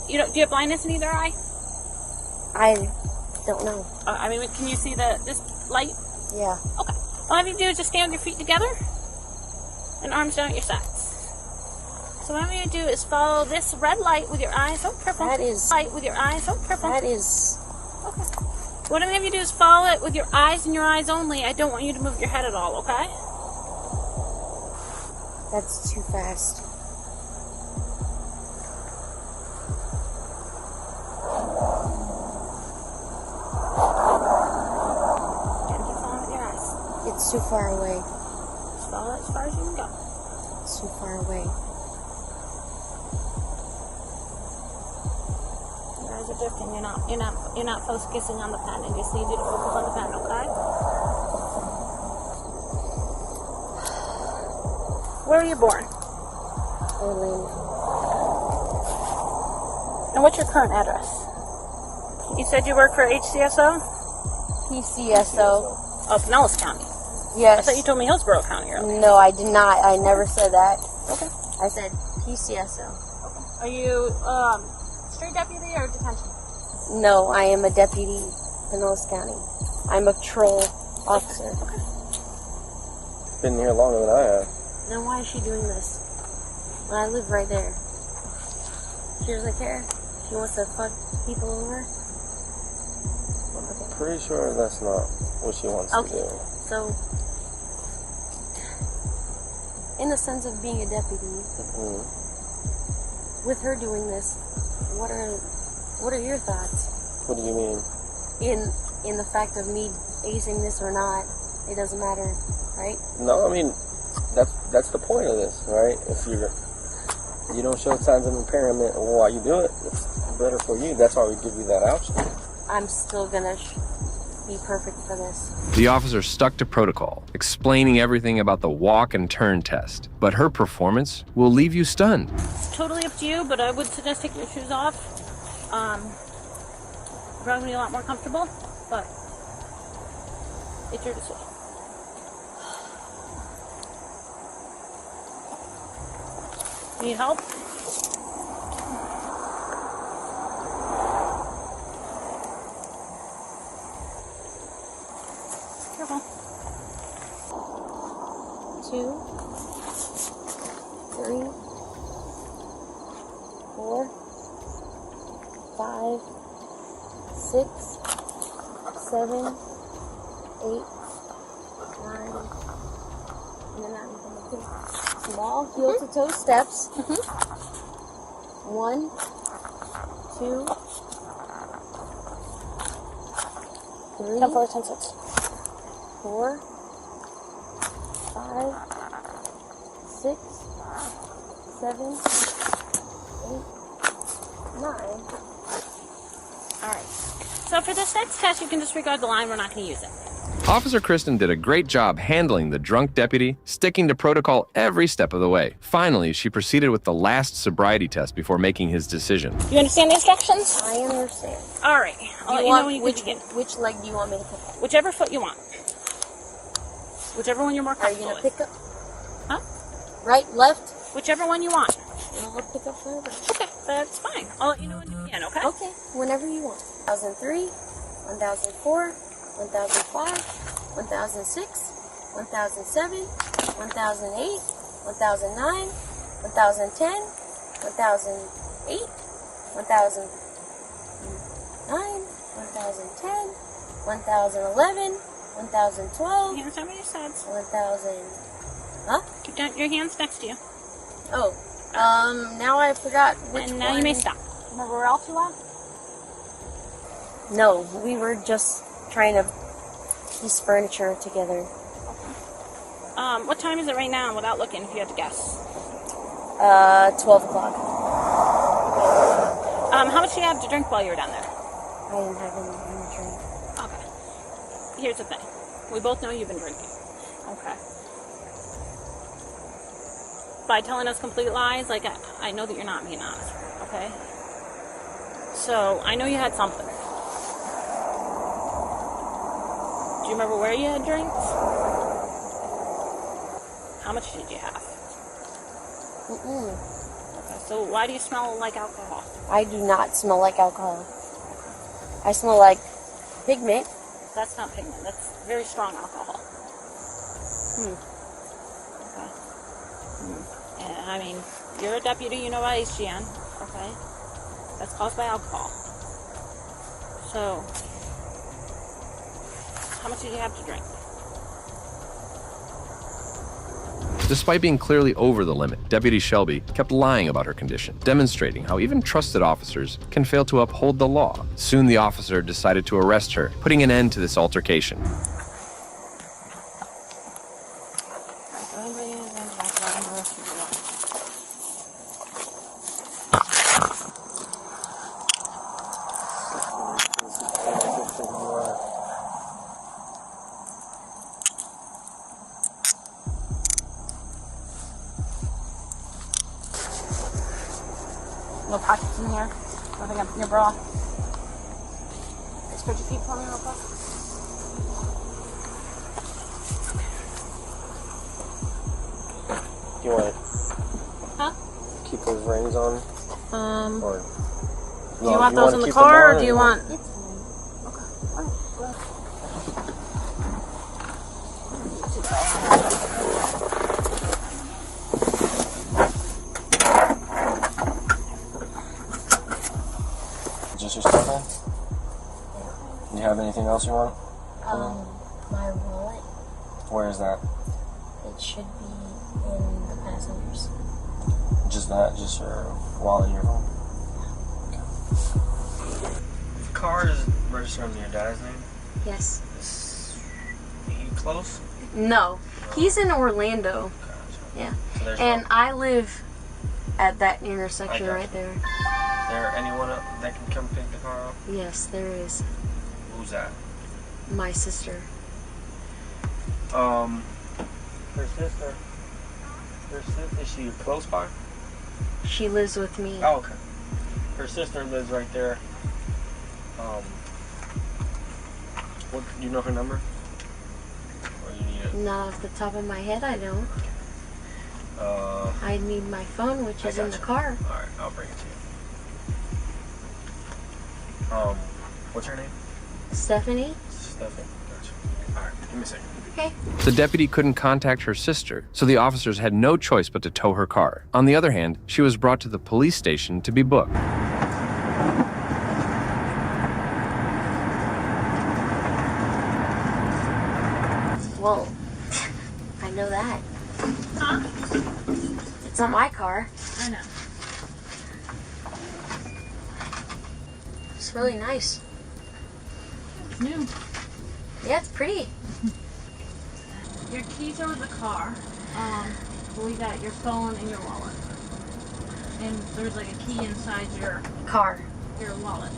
Do you have blindness in either eye? I don't know. I mean, can you see this light? Yeah. Okay. All I have you do is just stand with your feet together and arms down at your sides. So what I'm going to do is follow this red light with your eyes. Oh, careful. That is light with your eyes. Oh, careful. That is. Okay. What I'm going to have you do is follow it with your eyes and your eyes only. I don't want you to move your head at all. Okay? That's too fast. Keep following with your eyes. It's too far away. Just follow it as far as you can go. It's too far away. Your eyes are drifting. You're not focusing on the pen. I just need you to focus on the pen. Okay? Where were you born? Orlando. And what's your current address? You said you work for HCSO? PCSO. Oh, Pinellas County. Yes. I thought you told me Hillsborough County earlier. No, I did not. I never said that. Okay. I said PCSO. Are you street deputy or detention? No, I am a deputy, Pinellas County. I'm a patrol officer. Okay. Been here longer than I have. Then why is she doing this? When I live right there. She doesn't care. She wants to fuck people over. I'm pretty sure that's not what she wants to do. So, in the sense of being a deputy, with her doing this, what are your thoughts? What do you mean? In the fact of me acing this or not, it doesn't matter, right? No, I mean, that's the point of this, right? If you don't show signs of impairment while you do it, it's better for you. That's why we give you that option. I'm still gonna be perfect for this. The officer stuck to protocol, explaining everything about the walk and turn test, but her performance will leave you stunned. It's totally up to you, but I would suggest taking your shoes off. Probably be a lot more comfortable, but it's your decision. Need help? Careful. 2, 3, 4, 5, 6, 7, 8, 9, and then small heel to toe steps. 1, 2, 3, 10, 4, 10, 6. 4, 5, 6, 7, 8, 9. Alright. So for this next test, you can disregard the line. We're not going to use it. Officer Kristen did a great job handling the drunk deputy, sticking to protocol every step of the way. Finally, she proceeded with the last sobriety test before making his decision. You understand the instructions? I understand. All right. I'll let you know when you begin. Which leg do you want me to pick up? Whichever foot you want. Whichever one you're more comfortable with. Are you going to pick up? Huh? Right, left? Whichever one you want. I'll pick up forever. Okay, that's fine. I'll let you know when you begin, okay? Okay, whenever you want. 1003, 1004, 1005, 1006, 1007, 1008, 1009, 1010, 1008, 1009, 1010, 1011, 1012. Hands on your sides. 1000. Huh? Keep down your hands next to you. Oh, now I forgot which one. And now you may stop. Remember where else you are? No, we were just trying to piece furniture together. Okay. What time is it right now without looking, if you had to guess? 12 o'clock. How much do you have to drink while you were down there? I didn't have any drink. Okay. Here's the thing. We both know you've been drinking. Okay. By telling us complete lies, like, I know that you're not being honest, okay? So, I know you had something. Do you remember where you had drinks? How much did you have? Okay, so why do you smell like alcohol? I do not smell like alcohol. I smell like pigment. That's not pigment. That's very strong alcohol. Okay. And, I mean, you're a deputy, you know about HGN, okay? That's caused by alcohol. So, how much did you have to drink? Despite being clearly over the limit, Deputy Shelby kept lying about her condition, demonstrating how even trusted officers can fail to uphold the law. Soon the officer decided to arrest her, putting an end to this altercation. No pockets in here. Nothing up in your bra. Just put your feet for me real quick. Do you want to Huh? keep those rings on? Or do you want those in the car, or do you want? Just your stuff on? Do you have anything else you want? My wallet. Where is that? It should be in the passengers. Just that? Just your wallet and your phone? Okay. The car is registered under your dad's name? Yes. Is he close? No, he's in Orlando. Yeah, So and I live at that intersection right there. Is there anyone that can come pick the car up? Yes, there is. Who's that? My sister. Her sister. Is she close by? She lives with me. Oh, okay. Her sister lives right there. What, do you know her number? Or you need it? Not off the top of my head, I don't. I need my phone, which is in the car. Alright, I'll bring it to you. What's her name? Stephanie? Stephanie. Gotcha. Alright, give me a second. Okay. The deputy couldn't contact her sister, so the officers had no choice but to tow her car. On the other hand, she was brought to the police station to be booked. Well, I know that. Huh? It's not my car. I know. It's really nice. It's new. Yeah, it's pretty. Your keys are in the car. Believe that, your phone and your wallet. And there's like a key inside your car. Your wallet.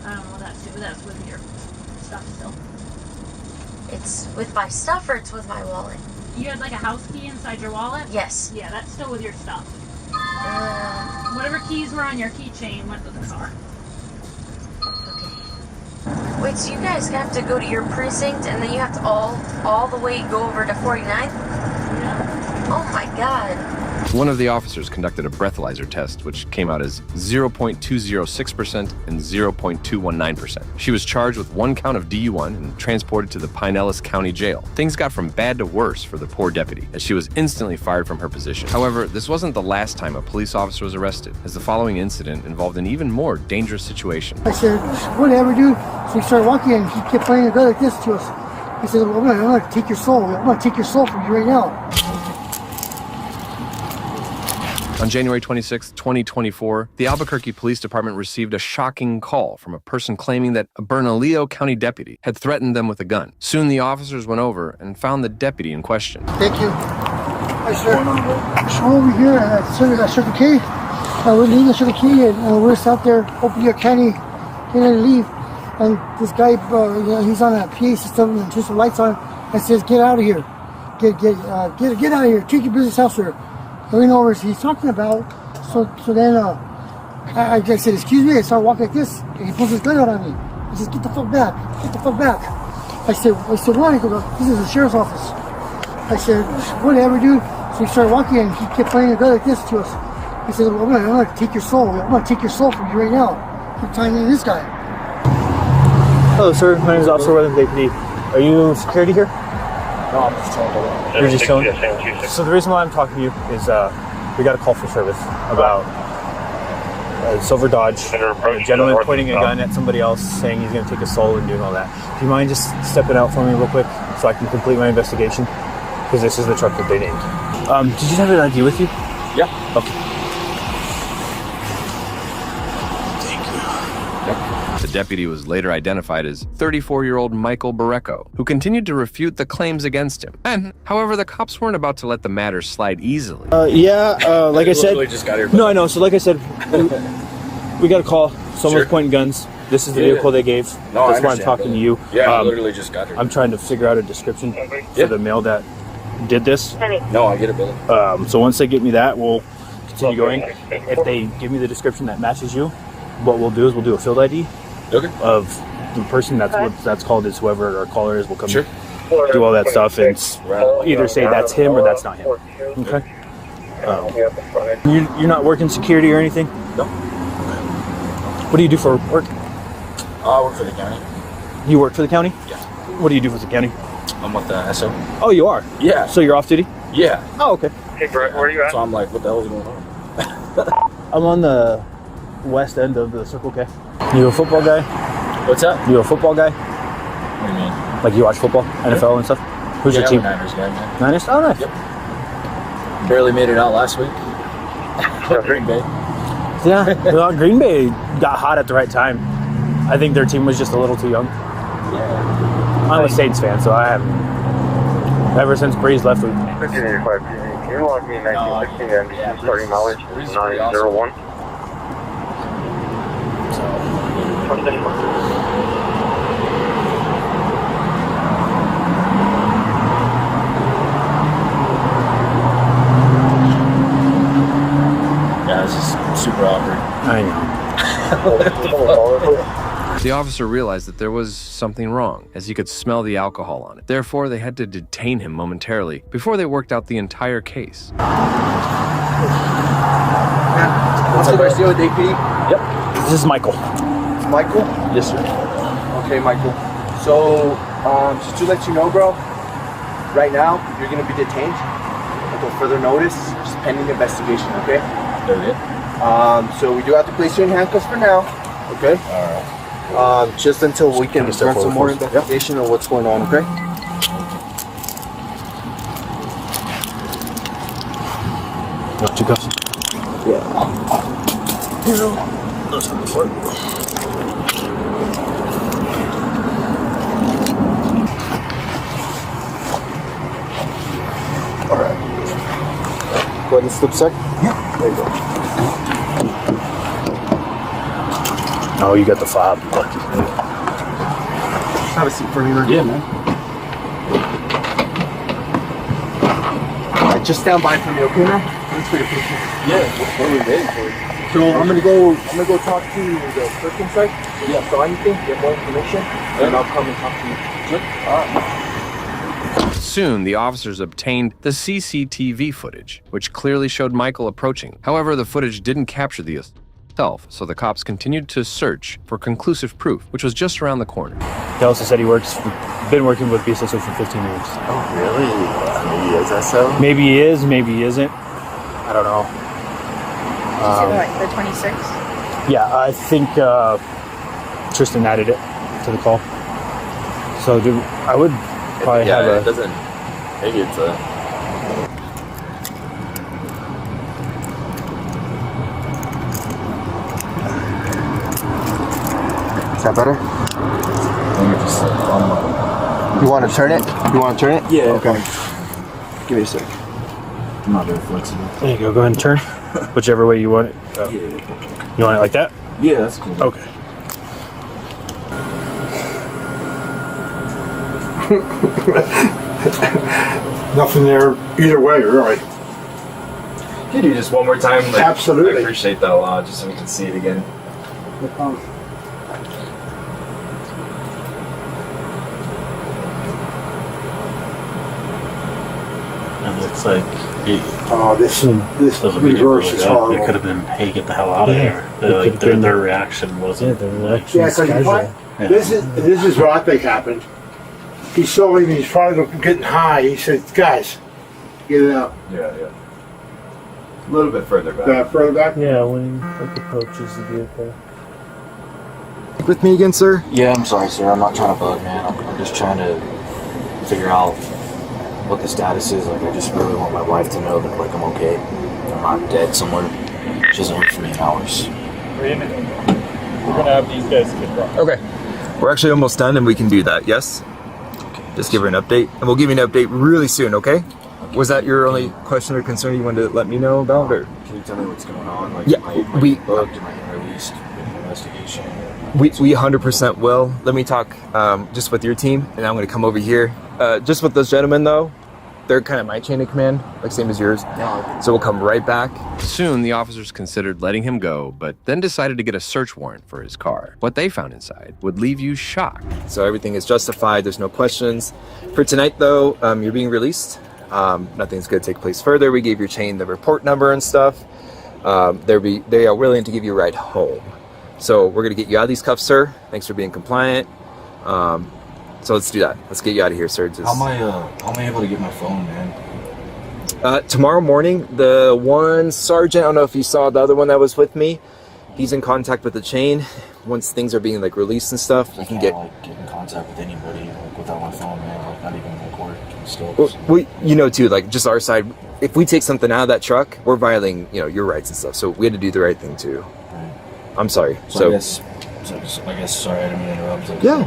I don't know what that's to, but that's with your stuff still. It's with my stuff or it's with my wallet? You had like a house key inside your wallet? Yes. Yeah, that's still with your stuff. Whatever keys were on your keychain went with the car. Wait, so you guys have to go to your precinct and then you have to all the way go over to 49th? Yeah. Oh my god. One of the officers conducted a breathalyzer test, which came out as 0.206% and 0.219%. She was charged with 1 count of DUI and transported to the Pinellas County Jail. Things got from bad to worse for the poor deputy, as she was instantly fired from her position. However, this wasn't the last time a police officer was arrested, as the following incident involved an even more dangerous situation. I said, whatever, dude. So he started walking and he kept playing a gun like this to us. He said, I'm gonna take your soul. I'm gonna take your soul from you right now. On January 26, 2024, the Albuquerque Police Department received a shocking call from a person claiming that a Bernalillo County deputy had threatened them with a gun. Soon the officers went over and found the deputy in question. Thank you. I said, I'm over here and I shut the key. We're leaving, shut the key, and we're just out there opening your candy, getting ready to leave. And this guy, he's on a PA system and just some lights on, and says, "Get out of here! Get out of here! Take your business elsewhere." And we know what he's talking about. So then I said, "Excuse me." I started walking like this, and he pulls his gun out on me. He says, "Get the fuck back! Get the fuck back!" I said, "Why?" He goes, "This is the sheriff's office." I said, "Whatever, dude." So he started walking and he kept playing a gun like this to us. He said, I'm gonna take your soul. I'm gonna take your soul from you right now. Keep tying in this guy. Hello, sir. My name is Officer Weather Deputy. Are you security here? No, I'm just chilling. You're just chilling? So the reason why I'm talking to you is we got a call for service about a silver Dodge, a gentleman pointing a gun at somebody else saying he's going to take a soul and doing all that. Do you mind just stepping out for me real quick so I can complete my investigation? Because this is the truck that they named. Did you have an ID with you? Yeah. Okay. The deputy was later identified as 34-year-old Michael Barreco, who continued to refute the claims against him. And, however, the cops weren't about to let the matter slide easily. Like I said... Just got here, no, I know. So like I said, we got a call. Someone's pointing guns. This is the vehicle they gave. No, that's why I'm talking to you. Yeah, I literally just got here. I'm trying to figure out a description for the male that did this. No, I get it, Billy. So once they get me that, we'll continue going. If they give me the description that matches you, what we'll do is we'll do a field ID of the person. That's what that's called. Is whoever our caller is will come do all that stuff and either say that's him or that's not him. Okay. You're not working security or anything? No. What do you do for work? I work for the county. You work for the county? Yeah. What do you do for the county? I'm with the SO. Oh, you are? Yeah. So you're off duty? Yeah. Oh, okay. Hey, Brett, where are you at? So I'm like, what the hell is going on? I'm on the west end of the Circle K. You a football guy? What's that? You a football guy? What do you mean? Like you watch football, NFL and stuff? Who's your team? I'm a Niners guy, man. Niners? Oh, nice. Yep. Barely made it out last week. Green Bay. Yeah, well, Green Bay got hot at the right time. I think their team was just a little too young. Yeah. I'm a Saints fan, so I haven't. Ever since Breeze left, we. 1585. Can you log me in 1916 and starting mileage 901? Yeah, this is super awkward. I know. The officer realized that there was something wrong, as he could smell the alcohol on it. Therefore, they had to detain him momentarily before they worked out the entire case. Officer Garcia with AP? Yep. This is Michael. Michael? Yes, sir. Okay, Michael. So, just to let you know, bro, right now, you're going to be detained until further notice, just pending investigation, okay? Okay. So we do have to place you in handcuffs for now, okay? All right. Just until we can run some more investigation of what's going on, okay? You want 2 cuffs? Yeah. Those on the floor. All right. Go ahead and slip sec. Yeah. There you go. Oh, you got the fob. Have a seat for me, man. Yeah, man. Just stand by for me, okay, man? Thanks for your patience. Yeah, what are we waiting for? So I'm gonna go talk to the clerk inside. If you saw anything, get more information, and I'll come and talk to you. Sure. All right. Soon, the officers obtained the CCTV footage, which clearly showed Michael approaching. However, the footage didn't capture the assault, so the cops continued to search for conclusive proof, which was just around the corner. He also said he been working with BSSO for 15 years. Oh, really? Maybe is that so? Maybe he is, maybe he isn't. I don't know. Did you say the 26th? Yeah, I think Tristan added it to the call. So I would probably have it doesn't. Maybe it's a. Is that better? You want to turn it? You want to turn it? Yeah. Okay. Give me a sec. I'm not very flexible. There you go. Go ahead and turn. Whichever way you want it. You want it like that? Yeah, that's cool. Okay. Nothing there either way, really. Can you do just one more time? Like, Absolutely. I appreciate that a lot, just so we can see it again. No problem. And it's like, this reverse is horrible. it could have been, hey, get the hell out of here. Their reaction wasn't. Yeah, because this is what I think happened. He saw him, he's probably getting high. He said, guys, get it out. Yeah. A little bit further back. Further back? Yeah, when he approaches the vehicle. With me again, sir? Yeah, I'm sorry, sir. I'm not trying to bug, man. I'm just trying to figure out what the status is. Like, I just really want my wife to know that, like, I'm okay. I'm not dead somewhere. She hasn't heard from me in hours. We're gonna have these guys get dropped. Okay. We're actually almost done, and we can do that. Yes. Just give her an update, and we'll give you an update really soon. Okay? Was that your only question or concern you wanted to let me know about, or? Can you tell me what's going on? Like, Yeah, am I booked? Am I released? Investigation? We 100% will. Let me talk just with your team, and I'm going to come over here. Just with those gentlemen, though, they're kind of my chain of command, like same as yours. So we'll come right back. Soon, the officers considered letting him go, but then decided to get a search warrant for his car. What they found inside would leave you shocked. So everything is justified. There's no questions. For tonight, though, you're being released. Nothing's going to take place further. We gave your chain the report number and stuff. They are willing to give you a ride home. So we're going to get you out of these cuffs, sir. Thanks for being compliant. So let's do that. Let's get you out of here, sir. How am I able to get my phone, man? Tomorrow morning, the one sergeant, I don't know if you saw the other one that was with me, he's in contact with the chain. Once things are being like released and stuff, you can get in contact with anybody like without my phone, man. Like not even like work and stuff. We, too, like just our side. If we take something out of that truck, we're violating, your rights and stuff. So we had to do the right thing too. Right. I'm sorry. So I guess, sorry, I didn't mean to interrupt. Like, yeah.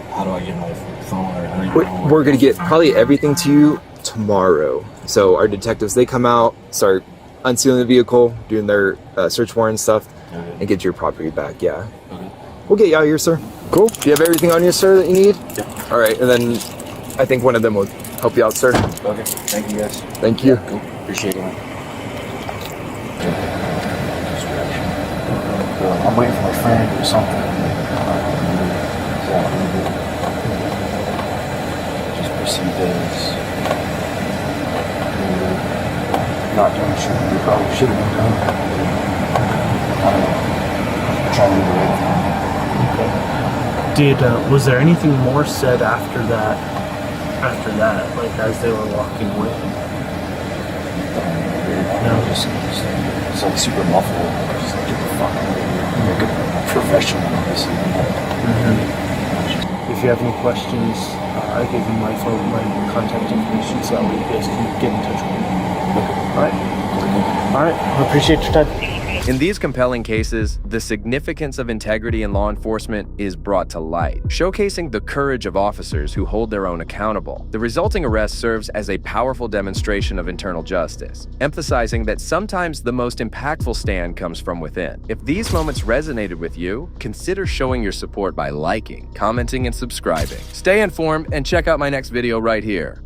How do I get my phone? Or how do you we're gonna get probably everything to you tomorrow. So our detectives, they come out, start unsealing the vehicle, doing their search warrant stuff, and get your property back. Yeah. Okay. We'll get you out of here, sir. Cool. Do you have everything on you, sir, that you need? Yeah. All right, and then I think one of them will help you out, sir. Okay. Thank you, guys. Thank you. Cool. Appreciate it, man. I'm waiting for my friend or something. Just perceived as not doing shit we probably should have been doing. I don't know. Trying to do the right thing. Was there anything more said after that? Like as they were walking away? No, just like super muffled. Just like get the fuck out of here. Like a professional, obviously. If you have any questions, I gave you my phone, my contact information, so that way you guys can get in touch with me. All right. I appreciate your time. In these compelling cases, the significance of integrity in law enforcement is brought to light, showcasing the courage of officers who hold their own accountable. The resulting arrest serves as a powerful demonstration of internal justice, emphasizing that sometimes the most impactful stand comes from within. If these moments resonated with you, consider showing your support by liking, commenting, and subscribing. Stay informed and check out my next video right here.